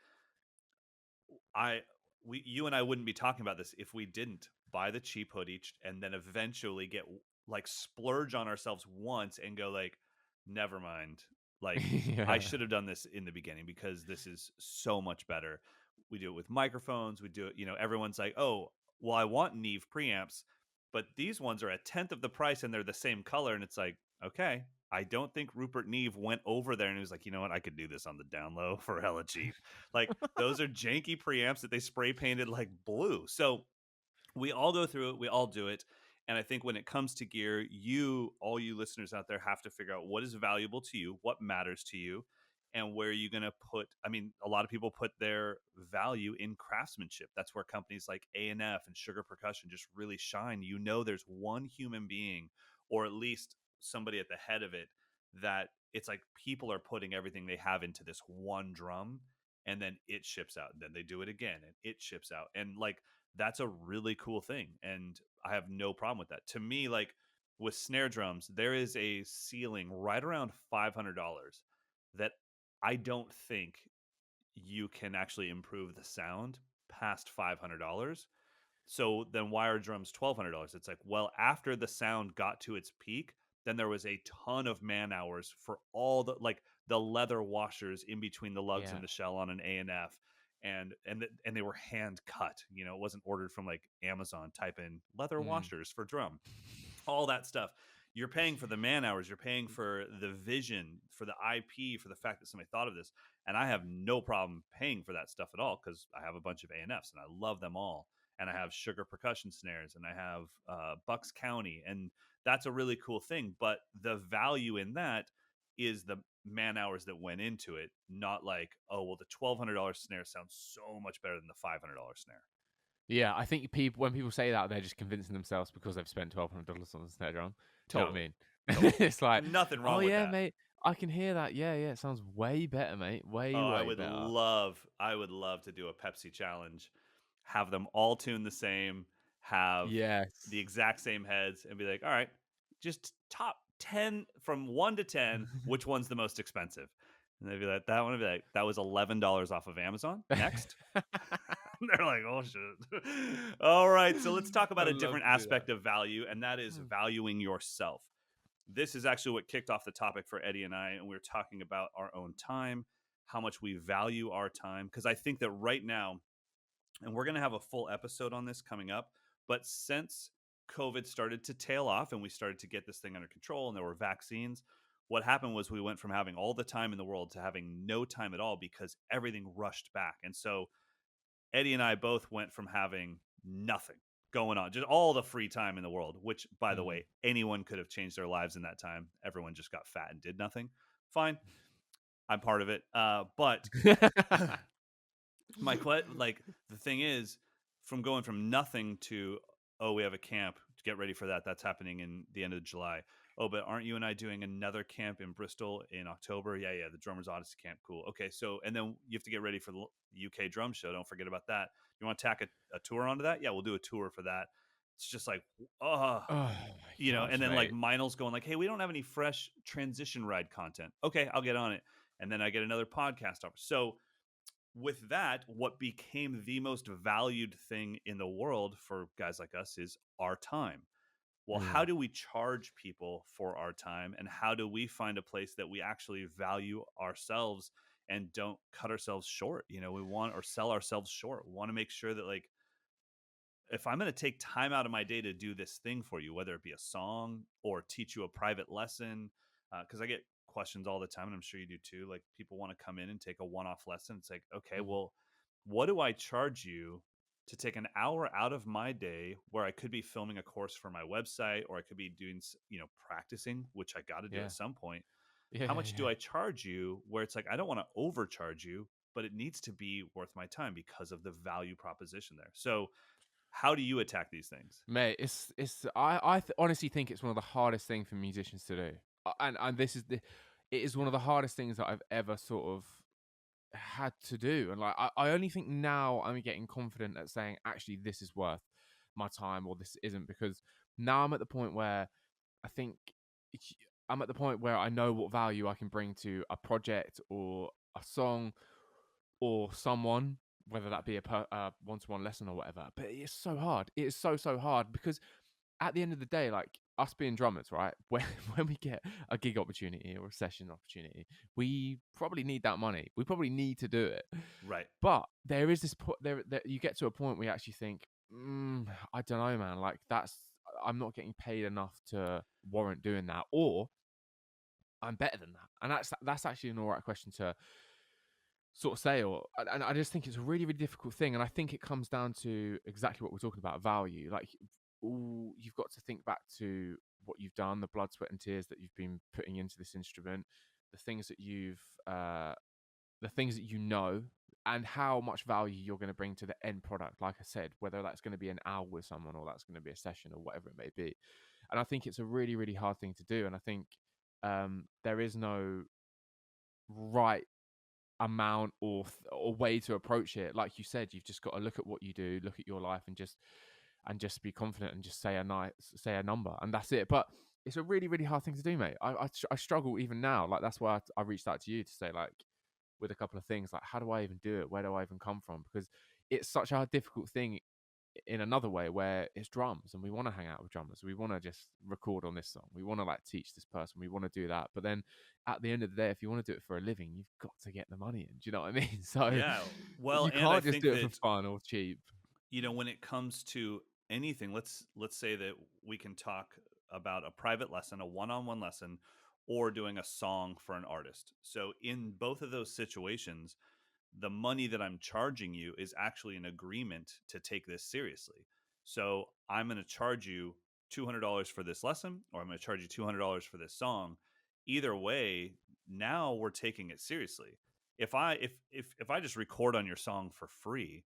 I you and I wouldn't be talking about this if we didn't buy the cheap hoodie and then eventually get like splurge on ourselves once and go like, never mind. Like, I Yeah. should have done this in the beginning because this is so much better. We do it with microphones. We do it, everyone's like, oh, well, I want Neve preamps, but these ones are a tenth of the price and they're the same color. And it's like, okay, I don't think Rupert Neve went over there and he was like, you know what, I could do this on the down low for hella cheap. Like, those are janky preamps that they spray painted like blue. So we all go through it, we all do it. And I think when it comes to gear, all you listeners out there, have to figure out what is valuable to you, what matters to you, and where you're going to put. I mean, a lot of people put their value in craftsmanship. That's where companies like A&F and Sugar Percussion just really shine. There's one human being, or at least somebody at the head of it, that it's like people are putting everything they have into this one drum, and then it ships out, and then they do it again and it ships out, and like, that's a really cool thing. And I have no problem with that. To me, like with snare drums, there is a ceiling right around $500 that I don't think you can actually improve the sound past $500. So then why are drums $1,200? It's like, well, after the sound got to its peak, then there was a ton of man hours for all the leather washers in between the lugs Yeah. and the shell on an A&F, and they were hand cut. It wasn't ordered from like Amazon. Type in leather Mm. washers for drum, all that stuff. You're paying for the man hours, you're paying for the vision, for the IP, for the fact that somebody thought of this. And I have no problem paying for that stuff at all because I have a bunch of A&Fs and I love them all. And I have Sugar percussion snares and I have Bucks County. And that's a really cool thing. But the value in that is the man hours that went into it, not like, oh, well, the $1,200 snare sounds so much better than the $500 snare. Yeah, I think when people say that, they're just convincing themselves because they've spent $1,200 on a snare drum. Do you know what I Totally. mean? Totally. It's like, Nothing oh wrong with yeah, that. mate, I can hear that. Yeah, yeah, it sounds way better, mate. Way, Oh, way better. I would love to do a Pepsi challenge, have them all tune the same, have the Yes. exact same heads, and be like, all right, just 10 from 1 to 10, which one's the most expensive? And they'd be like, that one would be like, that was $11 off of Amazon. Next. They're like, oh shit. All right. So let's talk about I'd a love different to do that. aspect of value, and that is valuing yourself. This is actually what kicked off the topic for Eddie and I, and we were talking about our own time, how much we value our time. Because I think that right now, and we're going to have a full episode on this coming up, but since COVID started to tail off and we started to get this thing under control and there were vaccines, what happened was we went from having all the time in the world to having no time at all because everything rushed back. And so Eddie and I both went from having nothing going on, just all the free time in the world, which, by the Mm. way, anyone could have changed their lives in that time. Everyone just got fat and did nothing. Fine. I'm part of it. But like the thing is, from going from nothing to, oh, we have a camp to get ready for that. That's happening in the end of July. Oh, but aren't you and I doing another camp in Bristol in October? Yeah, the Drummers Odyssey camp. Cool. Okay, so and then you have to get ready for the UK drum show. Don't forget about that. You want to tack a tour onto that? Yeah, we'll do a tour for that. It's just like, Oh my and gosh, then like mate. Meinl's going like, hey, we don't have any fresh transition ride content. Okay, I'll get on it. And then I get another podcast offer. So with that, what became the most valued thing in the world for guys like us is our time. Well, how Mm. do we charge people for our time? And how do we find a place that we actually value ourselves and don't cut ourselves short? We want or sell ourselves short. We want to make sure that, like, if I'm going to take time out of my day to do this thing for you, whether it be a song or teach you a private lesson, because I get questions all the time, and I'm sure you do too. Like, people want to come in and take a one-off lesson. It's like, okay, Mm. well, what do I charge you to take an hour out of my day where I could be filming a course for my website, or I could be doing, practicing, which I got to do Yeah. at some point. Yeah, How yeah, much do yeah. I charge you? Where it's like, I don't want to overcharge you, but it needs to be worth my time because of the value proposition there. So how do you attack these things? Mate, I honestly think it's one of the hardest things for musicians to do. And it is one of the hardest things that I've ever sort of had to do. And like I only think now I'm getting confident at saying actually this is worth my time or this isn't, because now I'm at the point where I think it's- I'm at the point where I know what value I can bring to a project or a song or someone, whether that be a one-to-one lesson or whatever. But it's so hard. It is so hard because at the end of the day, like us being drummers, right? When we get a gig opportunity or a session opportunity, we probably need that money. We probably need to do it. Right. But there is this there you get to a point where you actually think, I don't know, man. Like I'm not getting paid enough to warrant doing that, or I'm better than that. And that's actually an all right question to sort of say. And I just think it's a really difficult thing. And I think it comes down to exactly what we're talking about, value. Like, you've got to think back to what you've done, the blood, sweat, and tears that you've been putting into this instrument, the things that the things that you know, and how much value you're going to bring to the end product. Like I said, whether that's going to be an hour with someone or that's going to be a session or whatever it may be. And I think it's a really hard thing to do. And I think there is no right amount or way to approach it. Like you said, you've just got to look at what you do, look at your life, and just be confident and just say a number, and that's it. But it's a really hard thing to do, mate. I struggle even now. Like that's why I reached out to you to say, like, with a couple of things, like how do I even do it? Where do I even come from? Because it's such a difficult thing in another way where it's drums and we want to hang out with drummers. We want to just record on this song. We want to like teach this person. We want to do that. But then at the end of the day, if you want to do it for a living, you've got to get the money in. Do you know what I mean? So Yeah. Well, you and I can't just think do it for that, fun or cheap. when it comes to anything, let's say that we can talk about a private lesson, a one-on-one lesson, or doing a song for an artist. So in both of those situations, the money that I'm charging you is actually an agreement to take this seriously. So I'm going to charge you $200 for this lesson, or I'm going to charge you $200 for this song. Either way, now we're taking it seriously. If I just record on your song for free,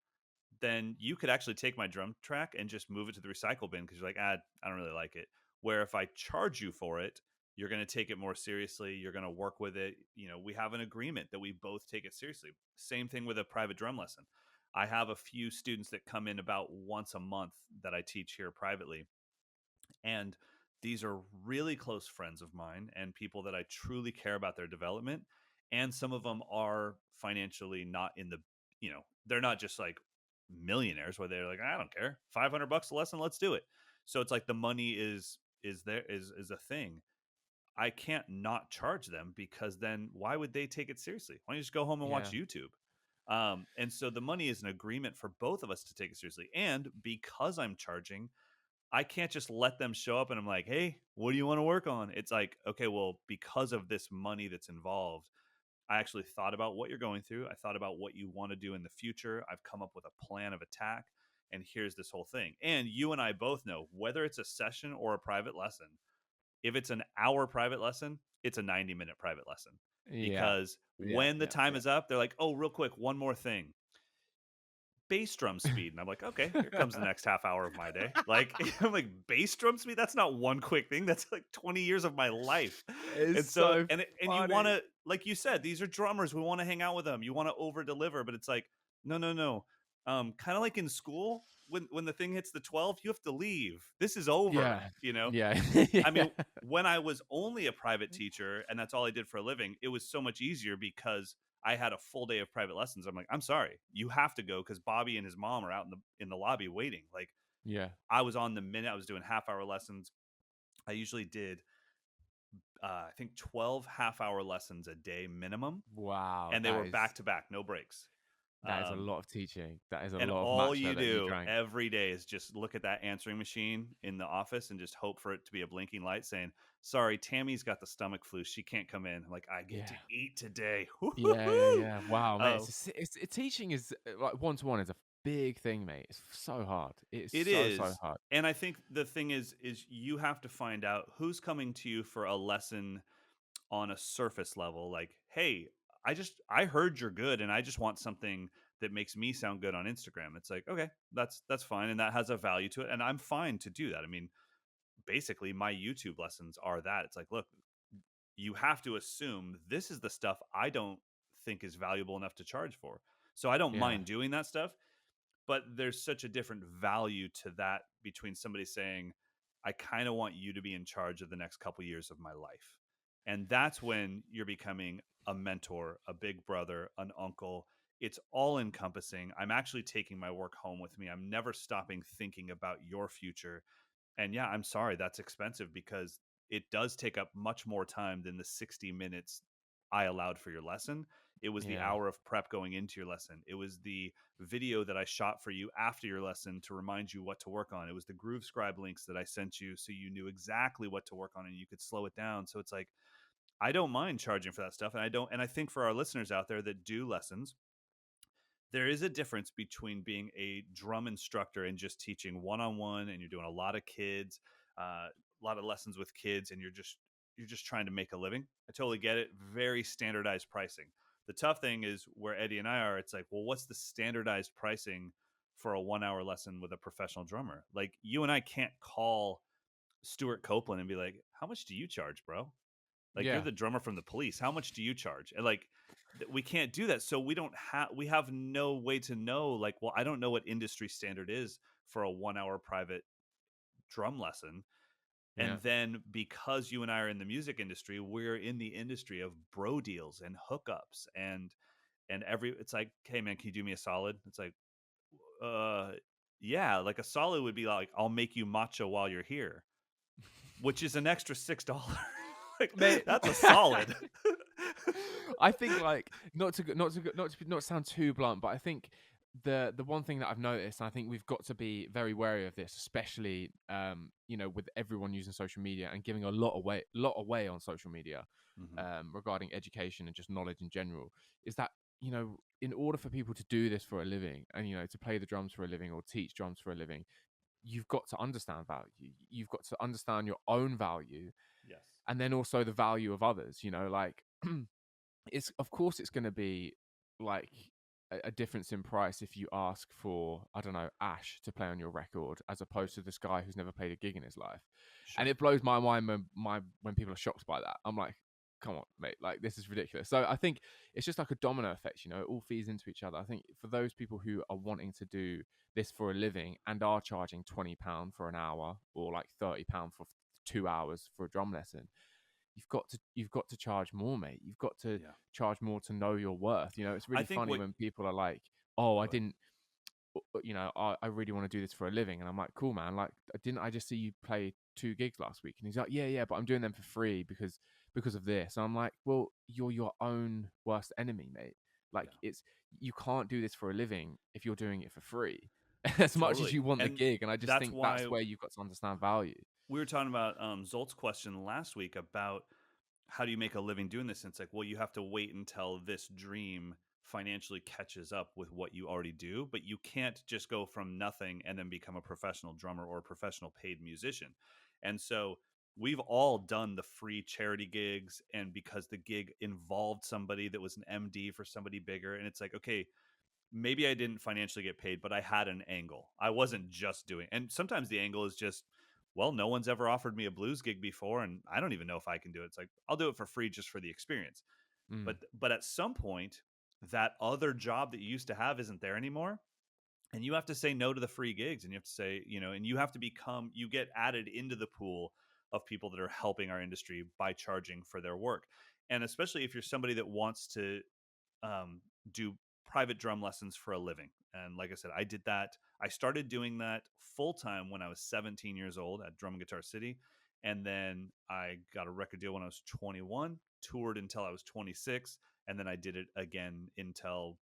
then you could actually take my drum track and just move it to the recycle bin because you're like, I don't really like it. Where if I charge you for it, you're going to take it more seriously. You're going to work with it. We have an agreement that we both take it seriously. Same thing with a private drum lesson. I have a few students that come in about once a month that I teach here privately. And these are really close friends of mine and people that I truly care about their development. And some of them are financially not in the, they're not just like millionaires where they're like, I don't care, $500 a lesson, let's do it. So it's like the money is a thing. I can't not charge them because then why would they take it seriously? Why don't you just go home and watch Yeah. YouTube? And so the money is an agreement for both of us to take it seriously. And because I'm charging, I can't just let them show up and I'm like, hey, what do you want to work on? It's like, okay, well, because of this money that's involved, I actually thought about what you're going through. I thought about what you want to do in the future. I've come up with a plan of attack. And here's this whole thing. And you and I both know whether it's a session or a private lesson, if it's an hour private lesson, it's a 90-minute private lesson. Yeah. Because Yeah. when the Yeah. time is up, they're like, oh, real quick, one more thing, bass drum speed. And I'm like, okay, here comes the next half hour of my day. Like, I'm like, bass drum speed? That's not one quick thing. That's like 20 years of my life. It's And so, so and you want funny. to, like you said, these are drummers. We want to hang out with them. You want to over deliver, but it's like, no, no, no. Kind of like in school, when the thing hits the 12, you have to leave. This is over, Yeah. you know? Yeah. I Yeah. mean, when I was only a private teacher and that's all I did for a living, it was so much easier because I had a full day of private lessons. I'm like, I'm sorry, you have to go because Bobby and his mom are out in the lobby waiting. Like, Yeah. I was on the minute. I was doing half-hour lessons. I usually did, I think 12 half-hour lessons a day minimum, Wow. and they were back to back, no breaks. That is a Um, lot of teaching. That is a And lot of all matcha you that you do drank. every day is just look at that answering machine in the office and just hope for it to be a blinking light saying, sorry, Tammy's got the stomach flu. She can't come in. I'm like, I get to Yeah. eat today. Yeah, yeah, Woo-hoo-hoo! yeah. Wow, mate. Oh, Teaching is like one to one is a big thing, mate. It's so hard. It's it so is. hard. And I think the thing is you have to find out who's coming to you for a lesson on a surface level. Like, hey, I heard you're good and I just want something that makes me sound good on Instagram. It's like, okay, that's fine. And that has a value to it. And I'm fine to do that. I mean, basically my YouTube lessons are that. It's like, look, you have to assume this is the stuff I don't think is valuable enough to charge for. So I don't Yeah, mind doing that stuff, but there's such a different value to that between somebody saying, I kind of want you to be in charge of the next couple years of my life. And that's when you're becoming a mentor, a big brother, an uncle. It's all encompassing. I'm actually taking my work home with me. I'm never stopping thinking about your future. And yeah, I'm sorry, that's expensive because it does take up much more time than the 60 minutes I allowed for your lesson. It was the yeah, hour of prep going into your lesson. It was the video that I shot for you after your lesson to remind you what to work on. It was the Groove Scribe links that I sent you so you knew exactly what to work on and you could slow it down. So it's like, I don't mind charging for that stuff. And I think for our listeners out there that do lessons, there is a difference between being a drum instructor and just teaching one-on-one and you're doing a lot of kids, a lot of lessons with kids, and you're just trying to make a living. I totally get it. Very standardized pricing. The tough thing is where Eddie and I are, it's like, well, what's the standardized pricing for a 1 hour lesson with a professional drummer? Like, you and I can't call Stuart Copeland and be like, how much do you charge, bro? Like, you're yeah, the drummer from the Police. How much do you charge? And like, we can't do that. So we have no way to know. Like, well, I don't know what industry standard is for a 1 hour private drum lesson. yeah, And then because you and I are in the music industry, we're in the industry of bro deals and hookups and it's like, hey man, can you do me a solid? It's like, uh, yeah, like a solid would be like, I'll make you matcha while you're here, which is an extra $6. Like, mate. that's a solid. I think like not to sound too blunt, but I think the one thing that I've noticed, and I think we've got to be very wary of this, especially with everyone using social media and giving a lot away on social media Mhm. regarding education and just knowledge in general, is that in order for people to do this for a living and to play the drums for a living or teach drums for a living, you've got to understand value. You've got to understand your own value Yes. and then also the value of others. Like it's of course it's going to be like a difference in price if you ask for, I don't know, Ash to play on your record as opposed to this guy who's never played a gig in his life. And Sure. it blows my mind when people are shocked by that. I'm like, come on, mate, like this is ridiculous. So I think it's just like a domino effect, it all feeds into each other. I think for those people who are wanting to do this for a living and are charging £20 for an hour or like £30 for 2 hours for a drum lesson. You've got to charge more, mate. You've got to Yeah. charge more to know your worth. You know, it's I really think funny what when people are like, "Oh, I go ahead. didn't, I really want to do this for a living," and I'm like, "Cool, man. Like, didn't I just see you play 2 gigs last week?" And he's like, "Yeah, but I'm doing them for free because of this." And I'm like, "Well, you're your own worst enemy, mate. Like, Yeah. you can't do this for a living if you're doing it for free." As much as Totally. you want the And gig, and I just that's think that's why where you've got to understand value. we were talking about Zolt's question last week about how do you make a living doing this? And it's like, well, you have to wait until this dream financially catches up with what you already do, but you can't just go from nothing and then become a professional drummer or a professional paid musician. And so we've all done the free charity gigs, and because the gig involved somebody that was an MD for somebody bigger, and it's like, okay, maybe I didn't financially get paid, but I had an angle. I wasn't just doing, and sometimes the angle is just, well, no one's ever offered me a blues gig before, and I don't even know if I can do it. It's like, I'll do it for free just for the experience. Mm. But at some point, that other job that you used to have isn't there anymore. And you have to say no to the free gigs, and you have to say, and you have to you get added into the pool of people that are helping our industry by charging for their work. And especially if you're somebody that wants to do private drum lessons for a living. And like I said, I did that. I started doing that full time when I was 17 years old at Drum and Guitar City. And then I got a record deal when I was 21, toured until I was 26. And then I did it again until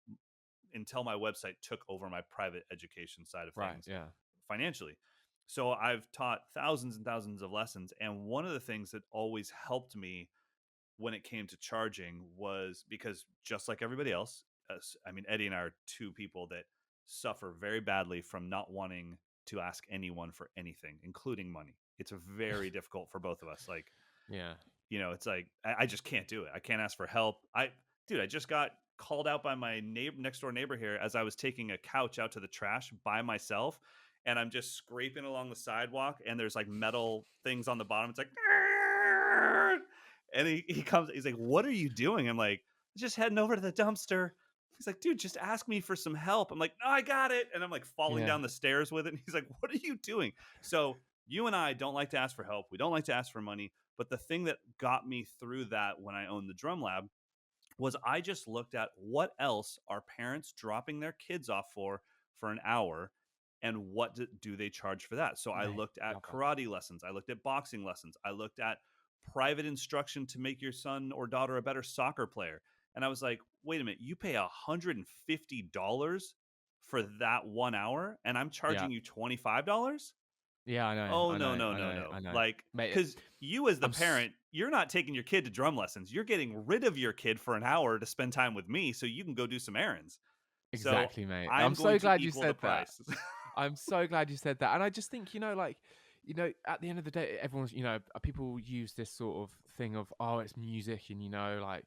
my website took over my private education side of Right. things Yeah. financially. So I've taught thousands and thousands of lessons. And one of the things that always helped me when it came to charging was because, just like everybody else, I mean, Eddie and I are two people that suffer very badly from not wanting to ask anyone for anything, including money. It's very difficult for both of us. Like, Yeah. it's like I just can't do it. I can't ask for help. I just got called out by my next door neighbor here as I was taking a couch out to the trash by myself, and I'm just scraping along the sidewalk, and there's like metal things on the bottom. It's like, and he comes. He's like, "What are you doing?" I'm like, "Just heading over to the dumpster." He's like, "Dude, just ask me for some help." I'm like, "No, I got it." And I'm like falling Yeah. down the stairs with it. And he's like, "What are you doing?" So you and I don't like to ask for help. We don't like to ask for money. But the thing that got me through that when I owned the drum lab was I just looked at what else are parents dropping their kids off for an hour, and what do they charge for that. So I Mate, looked at love that. karate lessons, I looked at boxing lessons, I looked at private instruction to make your son or daughter a better soccer player. And I was like, wait a minute, you pay $150 for that 1 hour and I'm Yeah. charging you $25? Yeah, I know. Oh, I no, know. no, I no, know. no. I know. Like, Mate, because you as the I'm s- parent, you're not taking your kid to drum lessons. You're getting rid of your kid for an hour to spend time with me so you can go do some errands. So exactly, mate. I'm I'm going so to glad you equal the said that. price. I'm so glad you said that. And I just think, like, at the end of the day, everyone's, people use this sort of thing of, oh, it's music, and like,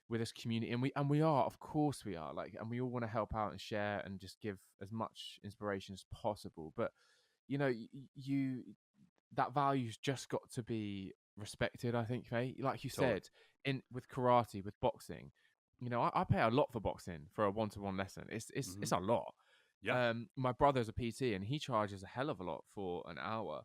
with this community, and we are, of course we are, like, and we all want to help out and share and just give as much inspiration as possible. But you that value's just got to be respected, I think, mate. Like you Totally. said, in with karate, with boxing, I pay a lot for boxing for a one-to-one lesson. It's Hmm. a lot. Yeah. My brother's a PT, and he charges a hell of a lot for an hour.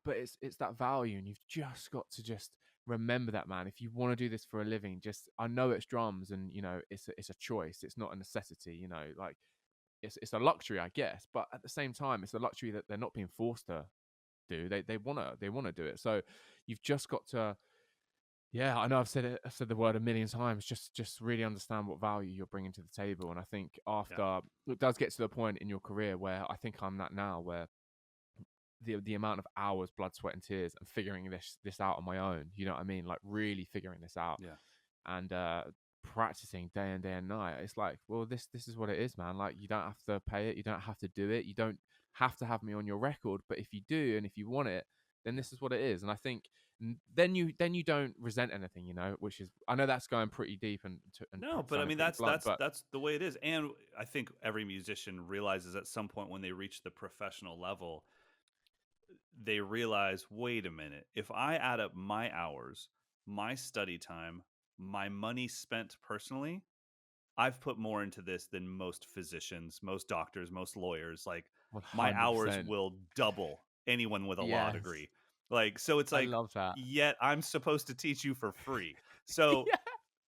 But it's that value, and you've just got to just remember that, man. If you want to do this for a living, just, I know it's drums, and it's a choice. It's not a necessity. Like, it's a luxury, I guess. But at the same time, it's a luxury that they're not being forced to do. They wanna do it. So you've just got to. Yeah, I know I've said the word a million times. Just really understand what value you're bringing to the table. And I think Yeah. after it does get to the point in your career where I think I'm at now, where the amount of hours, blood, sweat, and tears, and figuring this out on my own. You know what I mean? Like, really figuring this out, Yeah. and practicing day and day and night. It's like, well, this is what it is, man. Like, you don't have to pay it, you don't have to do it, you don't have to have me on your record. But if you do, and if you want it, then this is what it is. And I think then you don't resent anything, which is, I know that's going pretty deep and No, but I sounding mean pretty that's blunt, that's but that's the way it is. And I think every musician realizes at some point when they reach the professional level, they realize, wait a minute, if I add up my hours, my study time, my money spent personally, I've put more into this than most physicians, most doctors, most lawyers. Like, my hours 100%. will double anyone with a law Yes. degree. Like, so it's I like, love that. yet I'm supposed to teach you for free. So, Yeah.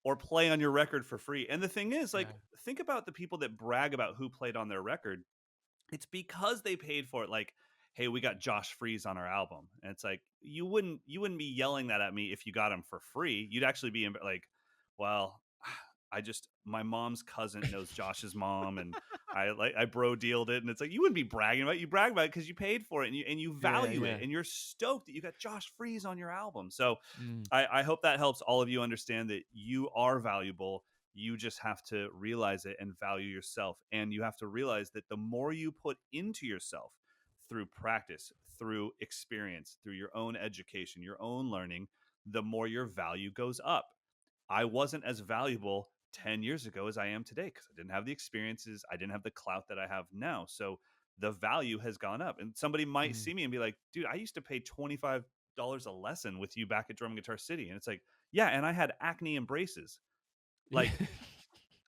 or play on your record for free. And the thing is, like, Yeah. think about the people that brag about who played on their record. It's because they paid for it. Like, hey, we got Josh Freeze on our album. And it's like, you wouldn't be yelling that at me if you got him for free. You'd actually be like, well, my mom's cousin knows Josh's mom, and I bro dealed it. And it's like, you wouldn't be bragging about it. You brag about it because you paid for it, and you Yeah, value it, yeah. and you're stoked that you got Josh Freeze on your album. So Mm, I hope that helps all of you understand that you are valuable. You just have to realize it and value yourself. And you have to realize that the more you put into yourself through practice, through experience, through your own education, your own learning, the more your value goes up. I wasn't as valuable 10 years ago as I am today because I didn't have the experiences. I didn't have the clout that I have now. So the value has gone up. And somebody might mm. see me and be like, dude, I used to pay $25 a lesson with you back at Drum and Guitar City. And it's like, yeah, and I had acne and braces. Yeah. Like,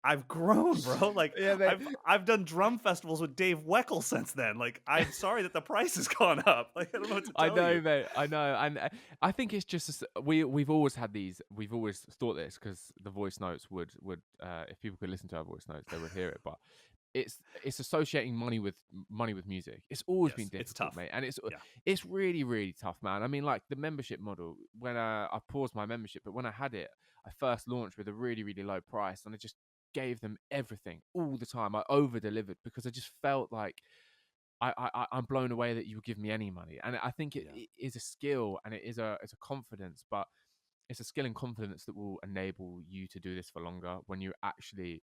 I've grown, bro. Like, Yeah, mate. I've done drum festivals with Dave Weckl since then. Like, I'm sorry that the price has gone up. Like, I don't know what to I tell know, you. mate. I know, and I think it's just we've always had these. We've always thought this because the voice notes would if people could listen to our voice notes, they would hear it. But it's associating money with music. It's always been Yes, it's difficult, tough. mate, and Yeah, it's really really tough, man. I mean, like the membership model. When I paused my membership, but when I had it, I first launched with a really really low price, and I just gave them everything all the time. I over delivered because I just felt like I'm blown away that you would give me any money, and I think yeah, it is a skill and it's a confidence, but it's a skill and confidence that will enable you to do this for longer when you actually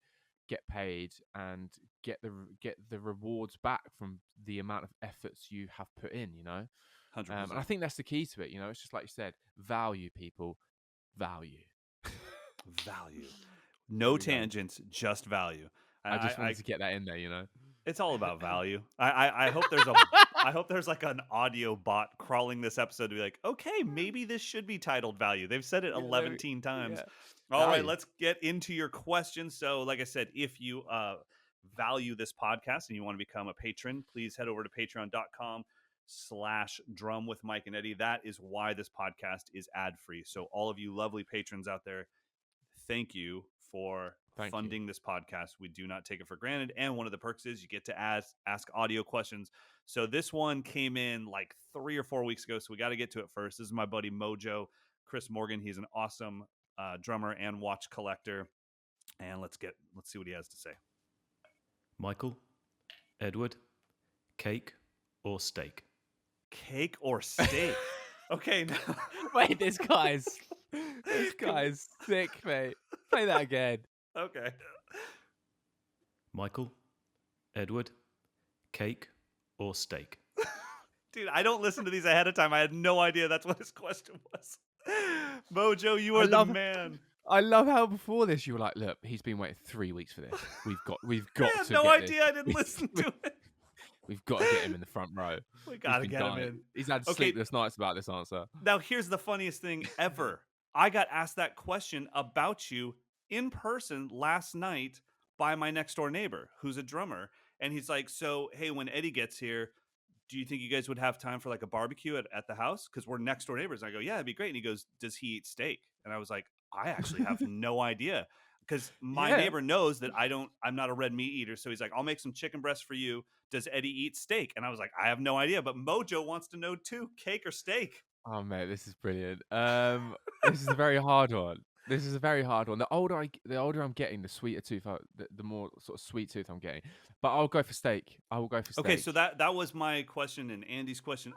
get paid and get the rewards back from the amount of efforts you have put in. And I 100%. think that's the key to it. It's just like you said, value people, value. Value. There No we go. tangents, just value. And I just I wanted to get that in there. it's all about value. I hope I hope there's like an audio bot crawling this episode to be like, okay, maybe this should be titled value. They've said it Yeah, 11 times. yeah. All right, Value. let's get into your questions. So, like I said, if you value this podcast and you want to become a patron, please head over to patreon.com/drum with Mike and Eddie. That is why this podcast is ad free. So, all of you lovely patrons out there, thank you for Thank you. funding this podcast. We do not take it for granted. And one of the perks is you get to ask audio questions. So this one came in like 3 or 4 weeks ago. So we got to get to it first. This is my buddy Mojo, Chris Morgan. He's an awesome drummer and watch collector. And let's see what he has to say. Michael, Edward, cake or steak? Cake or steak? Okay. Now, Wait, this guy's sick, mate. Play that again. okay. Michael, Edward, cake or steak? Dude, I don't listen to these ahead of time. I had no idea that's what his question was. Mojo, you are the man. I love how before this you were like, look, he's been waiting 3 weeks for this. We've got I had to no get idea. this. I didn't listen to it. We've got to get him in the front row. We gotta He's been get him dying. in. He's had Okay. sleepless nights about this answer. Now, here's the funniest thing ever. I got asked that question about you in person last night by my next door neighbor, who's a drummer. And he's like, so, hey, when Eddy gets here, do you think you guys would have time for like a barbecue at the house? Because we're next door neighbors. And I go, yeah, it'd be great. And he goes, does he eat steak? And I was like, I actually have no idea. Because my Yeah. neighbor knows that I'm not a red meat eater. So he's like, I'll make some chicken breast for you. Does Eddy eat steak? And I was like, I have no idea. But Mojo wants to know too, cake or steak? Oh mate, this is brilliant. This is a very hard one. The older I'm getting, the sweeter tooth, the more sort of sweet tooth I'm getting. But I'll go for steak. I will go for steak. Okay, so that was my question and Andy's question.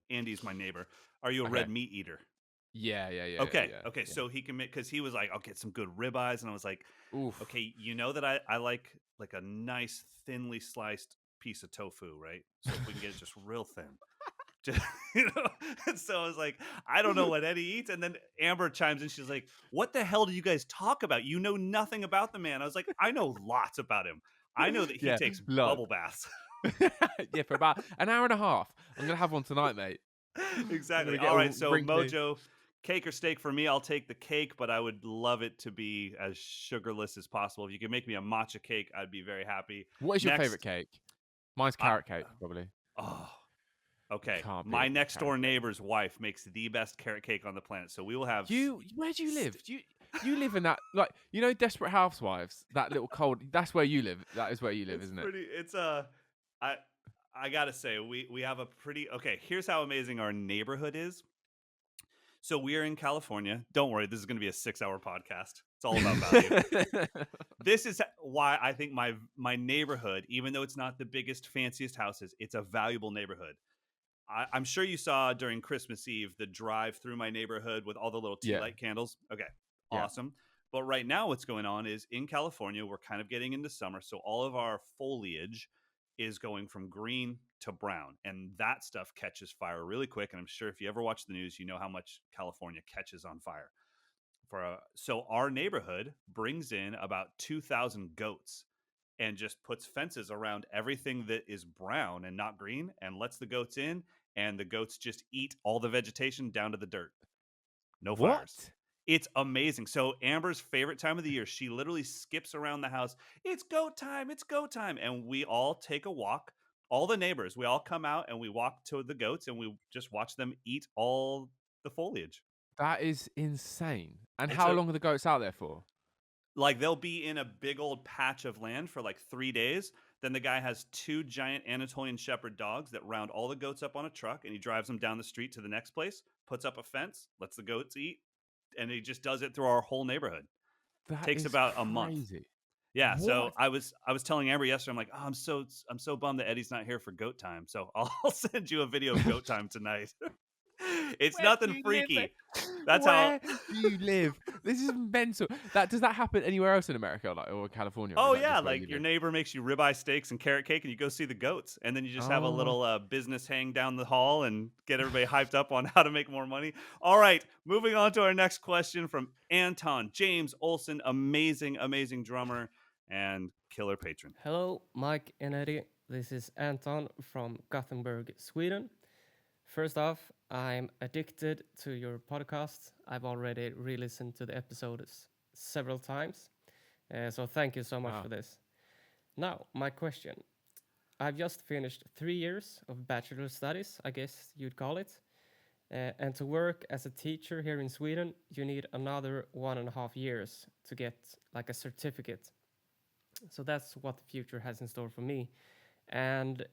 Andy's my neighbor. Are you a red meat eater? Yeah. Okay. Yeah. So he can make, because he was like, I'll get some good ribeyes, and I was like, Oof. okay, you know that I like a nice thinly sliced piece of tofu, right? So if we can get it just real thin. Just, and so I was like, I don't know what Eddy eats. And then Amber chimes in. She's like, what the hell do you guys talk about? You know nothing about the man. I was like, I know lots about him. I know that he takes bubble baths. Yeah, for about an hour and a half. I'm going to have one tonight, mate. Exactly. All right, so Mojo, cake or steak for me, I'll take the cake, but I would love it to be as sugarless as possible. If you could make me a matcha cake, I'd be very happy. What is your favorite cake? Mine's carrot cake, probably. Oh, Okay, Can't be. my next door neighbor's wife makes the best carrot cake on the planet, so we will have. Where do you live? You live in that, like, you know, Desperate Housewives, that little cold. That's where you live. That is where you live, isn't it? It's I gotta say we have a pretty okay. Here's how amazing our neighborhood is. So we are in California. Don't worry, this is going to be a 6-hour podcast. It's all about value. This is why I think my neighborhood, even though it's not the biggest, fanciest houses, it's a valuable neighborhood. I'm sure you saw during Christmas Eve the drive through my neighborhood with all the little tea light candles. Okay, awesome. But right now, what's going on is in California, we're kind of getting into summer. So all of our foliage is going from green to brown. And that stuff catches fire really quick. And I'm sure if you ever watch the news, you know how much California catches on fire. So our neighborhood brings in about 2,000 goats and just puts fences around everything that is brown and not green and lets the goats in. And the goats just eat all the vegetation down to the dirt. No fires. It's amazing. So Amber's favorite time of the year, she literally skips around the house. It's goat time. It's goat time. And we all take a walk. All the neighbors, we all come out and we walk to the goats and we just watch them eat all the foliage. That is insane. And how long are the goats out there for? Like they'll be in a big old patch of land for like 3 days. Then the guy has 2 giant Anatolian Shepherd dogs that round all the goats up on a truck and he drives them down the street to the next place, puts up a fence, lets the goats eat. And he just does it through our whole neighborhood. Takes about a month. Yeah. What? So I was telling Amber yesterday, I'm like, oh, I'm so bummed that Eddie's not here for goat time. So I'll send you a video of goat time tonight. It's nothing freaky. That's Where do you live? This is mental. Does that happen anywhere else in America, like, or California? Oh yeah, like your neighbor makes you ribeye steaks and carrot cake, and you go see the goats, and then you just have a little business hang down the hall and get everybody hyped up on how to make more money. All right, moving on to our next question from Anton James Olsen, amazing drummer and killer patron. Hello, Mike and Eddy. This is Anton from Gothenburg, Sweden. First off, I'm addicted to your podcast. I've already re-listened to the episodes several times. So thank you so much for this. Now, my question. I've just finished 3 years of bachelor studies, I guess you'd call it. And to work as a teacher here in Sweden, you need another 1.5 years to get like a certificate. So that's what the future has in store for me. And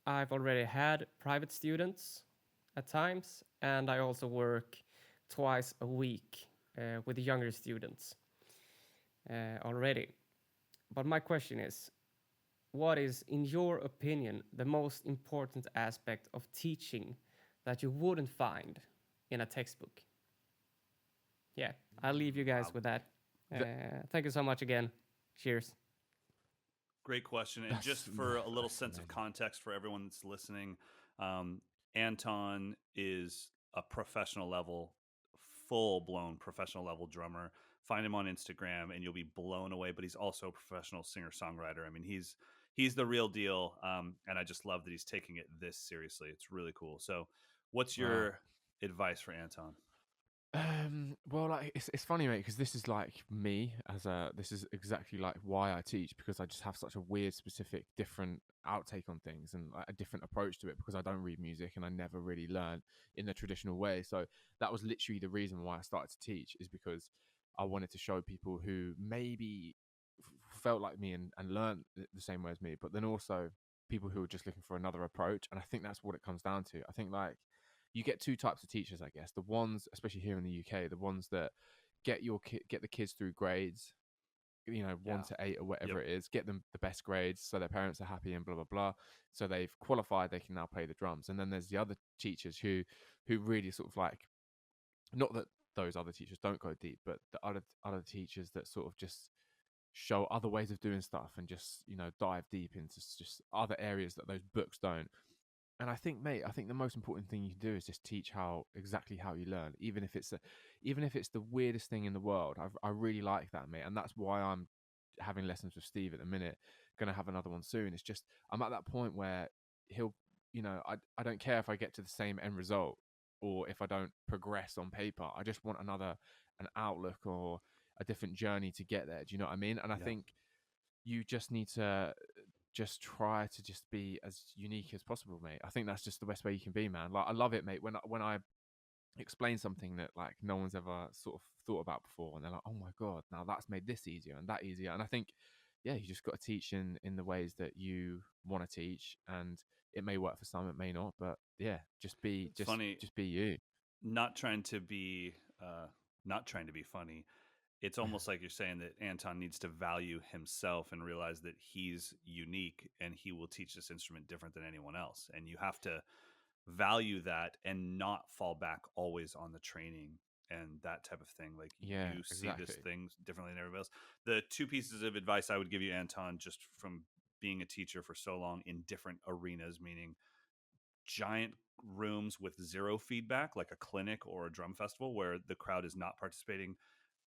I've already had private students at times, and I also work twice a week with younger students already. But my question is, what is, in your opinion, the most important aspect of teaching that you wouldn't find in a textbook? Yeah, I'll leave you guys with that. Thank you so much again. Cheers. Great question. And just for a little sense of context for everyone that's listening, Anton is a professional level, full-blown professional level drummer. Find him on Instagram and you'll be blown away, but he's also a professional singer-songwriter. I mean, he's the real deal, and I just love that he's taking it this seriously. It's really cool. So what's your advice for Anton? Well, like it's funny, mate, because this is like me this is exactly like why I teach, because I just have such a weird, specific, different outtake on things and like a different approach to it, because I don't read music and I never really learn in the traditional way. So that was literally the reason why I started to teach, is because I wanted to show people who maybe felt like me and learned the same way as me, but then also people who are just looking for another approach. And I think that's what it comes down to. I think like you get 2 types of teachers, I guess. The ones, especially here in the UK, the ones that get the kids through grades, 1 to 8 or whatever it is, get them the best grades so their parents are happy and blah, blah, blah. So they've qualified, they can now play the drums. And then there's the other teachers who really sort of like, not that those other teachers don't go deep, but the other teachers that sort of just show other ways of doing stuff and just, dive deep into just other areas that those books don't. And I think, mate, the most important thing you can do is just teach exactly how you learn, even if it's the weirdest thing in the world. I really like that, mate, and that's why I'm having lessons with Steve at the minute. Going to have another one soon. It's just I'm at that point where he'll, I don't care if I get to the same end result or if I don't progress on paper. I just want an outlook or a different journey to get there. Do you know what I mean? And I think you just need to just try to just be as unique as possible, mate. I think that's just the best way you can be, man. Like, I love it, mate, when I explain something that like no one's ever sort of thought about before, and they're like, oh my god, now that's made this easier and that easier. And I think, yeah, you just got to teach in the ways that you want to teach, and it may work for some, it may not, but yeah, just be Funny, just be you. not trying to be funny. It's almost like you're saying that Anton needs to value himself and realize that he's unique and he will teach this instrument different than anyone else. And you have to value that and not fall back always on the training and that type of thing. Like, Yeah, you see this exactly. thing differently than everybody else. The two pieces of advice I would give you, Anton, just from being a teacher for so long in different arenas, meaning giant rooms with zero feedback, like a clinic or a drum festival where the crowd is not participating,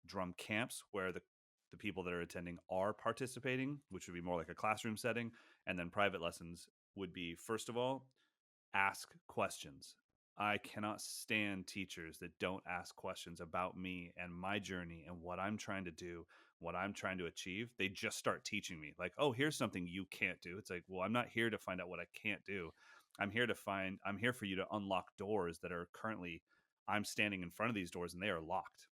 drum camps where the people that are attending are participating, which would be more like a classroom setting, and then private lessons would be, first of all, ask questions. I cannot stand teachers that don't ask questions about me and my journey and what I'm trying to do, what I'm trying to achieve. They just start teaching me like, oh, here's something you can't do. It's like, well, I'm not here to find out what I can't do. I'm here for you to unlock doors that are currently, I'm standing in front of these doors and they are locked.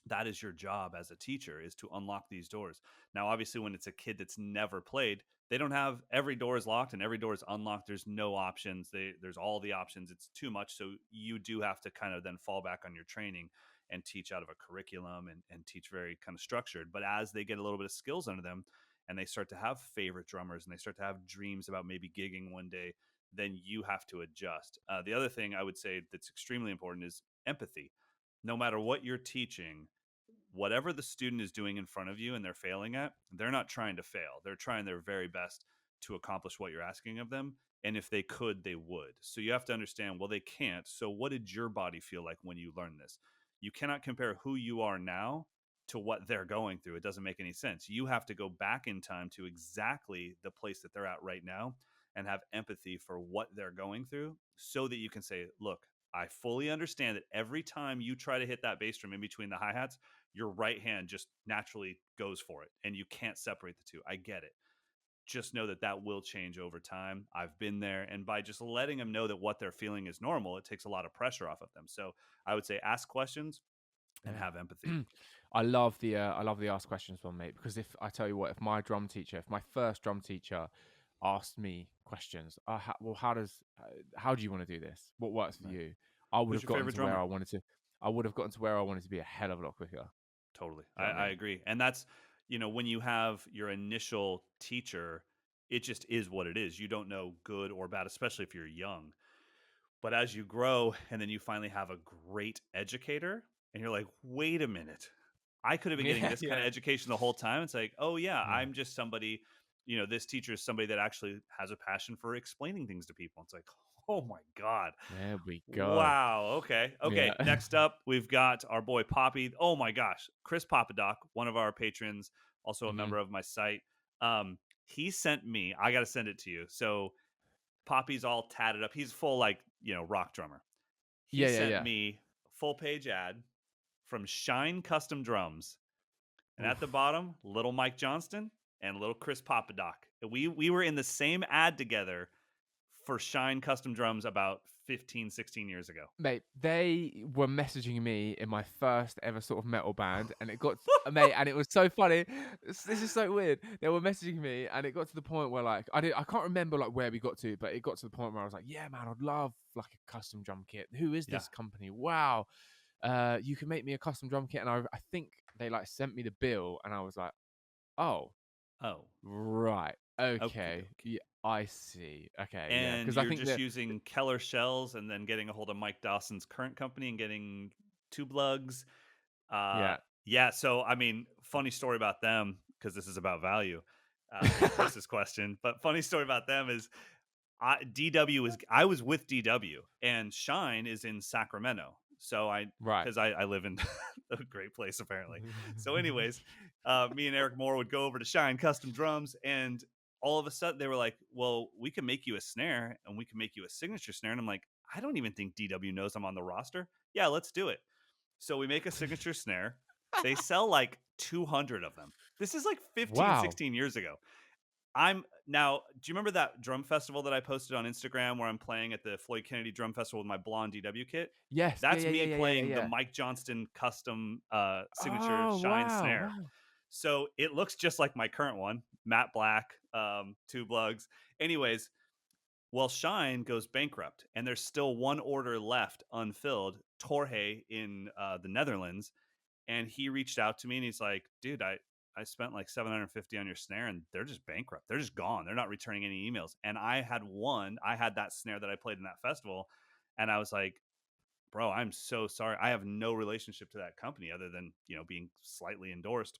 That is your job as a teacher, is to unlock these doors. Now, obviously, when it's a kid that's never played, they don't have, every door is locked and every door is unlocked. There's no options. There's all the options. It's too much. So you do have to kind of then fall back on your training and teach out of a curriculum and teach very kind of structured. But as they get a little bit of skills under them and they start to have favorite drummers and they start to have dreams about maybe gigging one day, then you have to adjust. The other thing I would say that's extremely important is empathy. No matter what you're teaching, whatever the student is doing in front of you and they're failing at, they're not trying to fail. They're trying their very best to accomplish what you're asking of them. And if they could, they would. So you have to understand, well, they can't. So what did your body feel like when you learned this? You cannot compare who you are now to what they're going through. It doesn't make any sense. You have to go back in time to exactly the place that they're at right now and have empathy for what they're going through so that you can say, look, I fully understand that every time you try to hit that bass drum in between the hi-hats, your right hand just naturally goes for it and you can't separate the two. I get it. Just know that that will change over time. I've been there. And by just letting them know that what they're feeling is normal, it takes a lot of pressure off of them. So I would say ask questions and have empathy. Yeah. I love the ask questions one, mate, because if I tell you what, if my first drum teacher asked me questions, how do you want to do this? What works for you? I would Who's have your gotten favorite to where drummer? I wanted to. I would have gotten to where I wanted to be a hell of a lot quicker. Totally. Do you know what I I mean? agree. And that's, when you have your initial teacher, it just is what it is. You don't know good or bad, especially if you're young. But as you grow and then you finally have a great educator and you're like, wait a minute, I could have been getting this kind of education the whole time. It's like, oh yeah, I'm just somebody, this teacher is somebody that actually has a passion for explaining things to people. It's like, oh my God. There we go. Wow. Okay. Yeah. Next up, we've got our boy Poppy. Oh my gosh. Chris Papadoc, one of our patrons, also a member of my site. He sent me, I got to send it to you. So Poppy's all tatted up. He's full, like, rock drummer. He sent me full page ad from Shine Custom Drums. And at the bottom, little Mike Johnston and little Chris Papadoc. We were in the same ad together for Shine Custom Drums about 15, 16 years ago. Mate, they were messaging me in my first ever sort of metal band, and it got, mate, and it was so funny. This is so weird. They were messaging me, and it got to the point where, like, I can't remember, like, where we got to, but it got to the point where I was like, yeah, man, I'd love, like, a custom drum kit. Who is this company? Wow. You can make me a custom drum kit. And I think they, like, sent me the bill, and I was like, oh, right. Okay. Yeah, I see. Okay. And because you're I think just using Keller shells and then getting a hold of Mike Dawson's current company and getting tube lugs. Yeah. So, I mean, funny story about them, because this is about value. Chris's question, but funny story about them is I was with DW and Shine is in Sacramento. So because I live in a great place apparently. So anyways, me and Eric Moore would go over to Shine Custom Drums, and all of a sudden they were like, well, we can make you a snare and we can make you a signature snare. And I'm like, I don't even think DW knows I'm on the roster. Yeah, let's do it. So we make a signature snare. They sell like 200 of them. This is like 15, 16 years ago. Now, do you remember that drum festival that I posted on Instagram where I'm playing at the Floyd Kennedy Drum Festival with my blonde DW kit? Yes. That's Yeah. me playing the Yeah. Mike Johnston custom signature Oh Shine wow. snare. So it looks just like my current one, matte black, tube lugs. Anyways, well, Shine goes bankrupt, and there's still one order left unfilled. Torhe in the Netherlands, and he reached out to me and he's like, dude, I spent like 750 on your snare and they're just bankrupt. They're just gone. They're not returning any emails. And I had that snare that I played in that festival. And I was like, bro, I'm so sorry. I have no relationship to that company other than, being slightly endorsed.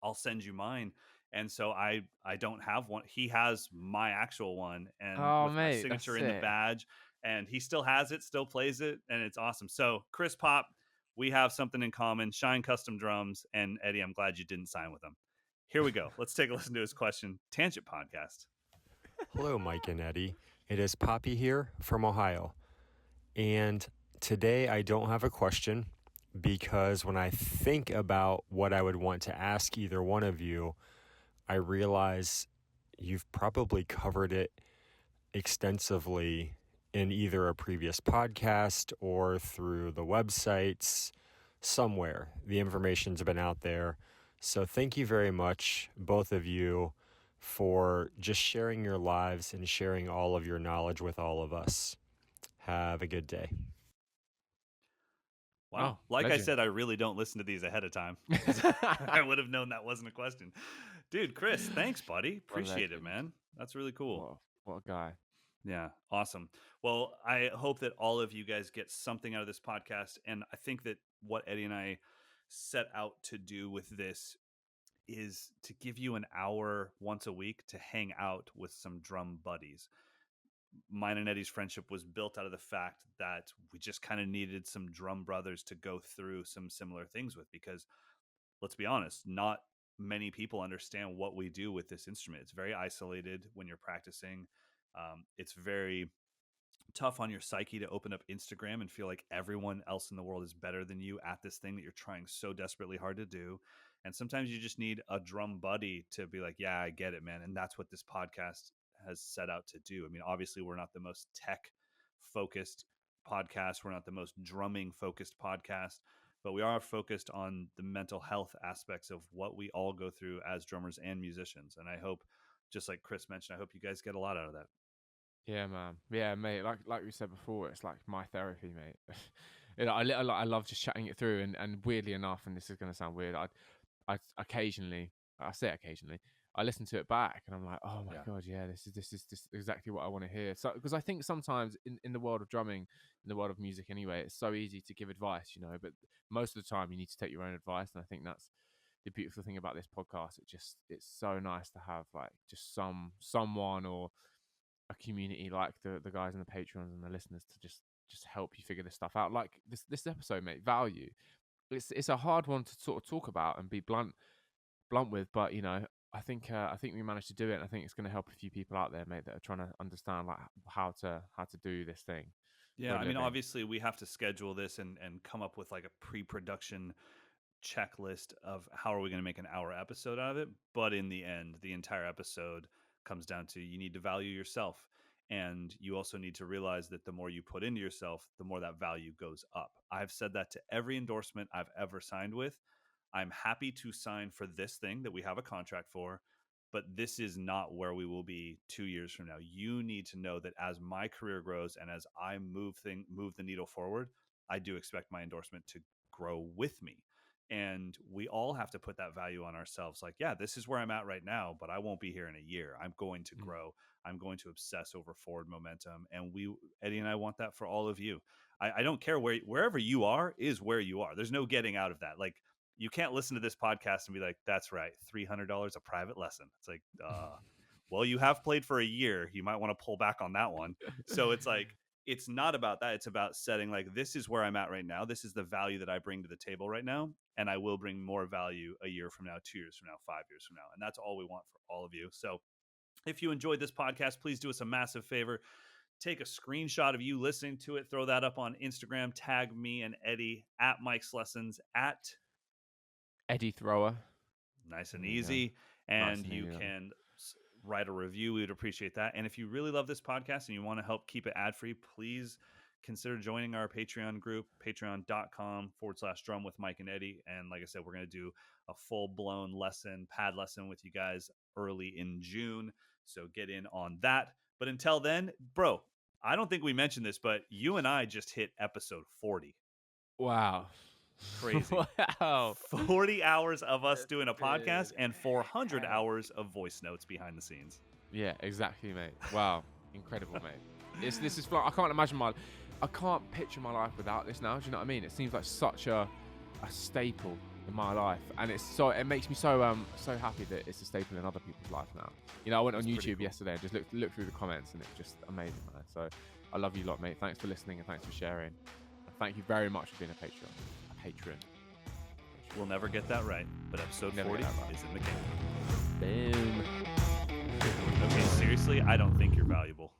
I'll send you mine. And so I don't have one. He has my actual one and Oh with my mate, that's signature in the sick. badge, and he still has it, still plays it, and it's awesome. So Chris Pop, we have something in common. Shine Custom Drums, and Eddie, I'm glad you didn't sign with him. Here we go. Let's take a listen to his question. Tangent Podcast. Hello, Mike and Eddie. It is Poppy here from Ohio. And today I don't have a question because when I think about what I would want to ask either one of you, I realize you've probably covered it extensively in either a previous podcast or through the websites somewhere. The information's been out there. So thank you very much, both of you, for just sharing your lives and sharing all of your knowledge with all of us. Have a good day. Wow. Oh, like legend. I said, I really don't listen to these ahead of time. I would have known that wasn't a question. Dude, Chris, thanks, buddy. Appreciate it, man. That's really cool. What a guy. Yeah, awesome. Well, I hope that all of you guys get something out of this podcast. And I think that what Eddie and I set out to do with this is to give you an hour once a week to hang out with some drum buddies. Mine and Eddie's friendship was built out of the fact that we just kind of needed some drum brothers to go through some similar things with, because let's be honest, not many people understand what we do with this instrument. It's very isolated when you're practicing. It's very tough on your psyche to open up Instagram and feel like everyone else in the world is better than you at this thing that you're trying so desperately hard to do. And sometimes you just need a drum buddy to be like, yeah, I get it, man. And that's what this podcast has set out to do. I mean, obviously we're not the most tech focused podcast. We're not the most drumming focused podcast, but we are focused on the mental health aspects of what we all go through as drummers and musicians. And I hope, just like Chris mentioned, I hope you guys get a lot out of that. Yeah, man. Yeah, mate. Like we said before, it's like my therapy, mate. I love just chatting it through, and weirdly enough, and this is going to sound weird, I occasionally, I say occasionally, I listen to it back, and I'm like, oh my god, yeah, this is exactly what I want to hear. So because I think sometimes in the world of drumming, in the world of music anyway, it's so easy to give advice, but most of the time you need to take your own advice, and I think that's the beautiful thing about this podcast. It's so nice to have like just someone or a community like the guys and the patrons and the listeners to just help you figure this stuff out. Like this episode, mate, value. It's a hard one to sort of talk about and be blunt with, but I think we managed to do it, and I think it's going to help a few people out there, mate, that are trying to understand like how to do this thing. Yeah, I mean, obviously we have to schedule this and come up with like a pre-production checklist of how are we going to make an hour episode out of it. But in the end, the entire episode comes down to you need to value yourself. And you also need to realize that the more you put into yourself, the more that value goes up. I've said that to every endorsement I've ever signed with. I'm happy to sign for this thing that we have a contract for, but this is not where we will be 2 years from now. You need to know that as my career grows and as I move the needle forward, I do expect my endorsement to grow with me. And we all have to put that value on ourselves. Like, yeah, this is where I'm at right now, but I won't be here in a year. I'm going to grow. I'm going to obsess over forward momentum. And Eddie and I want that for all of you. I don't care wherever you are is where you are. There's no getting out of that. Like, you can't listen to this podcast and be like, that's right, $300 a private lesson. It's like, well, you have played for a year. You might want to pull back on that one. So it's like, it's not about that. It's about setting like, this is where I'm at right now. This is the value that I bring to the table right now. And I will bring more value a year from now, 2 years from now, 5 years from now. And that's all we want for all of you. So if you enjoyed this podcast, please do us a massive favor. Take a screenshot of you listening to it. Throw that up on Instagram. Tag me and Eddie at Mike's Lessons at Eddy Thrower. Nice and easy. And you can write a review. We would appreciate that. And if you really love this podcast and you want to help keep it ad-free, please consider joining our Patreon group, patreon.com/drum with Mike and Eddy. And like I said, we're going to do a full-blown pad lesson with you guys early in June. So get in on that. But until then, bro, I don't think we mentioned this, but you and I just hit episode 40. Wow. Crazy. Wow. 40 hours of us doing a podcast and 400 hours of voice notes behind the scenes. Yeah, exactly, mate. Wow. Incredible, mate. This is I can't imagine I can't picture my life without this now. Do you know what I mean? It seems like such a staple in my life, and it makes me so happy that it's a staple in other people's life now. You know, I went on YouTube yesterday and just looked through the comments, and it's just amazing, man. So I love you lot, mate. Thanks for listening and thanks for sharing. And thank you very much for being a patron. We'll never get that right, but episode 40 is in the can. Boom. Okay, seriously, I don't think you're valuable.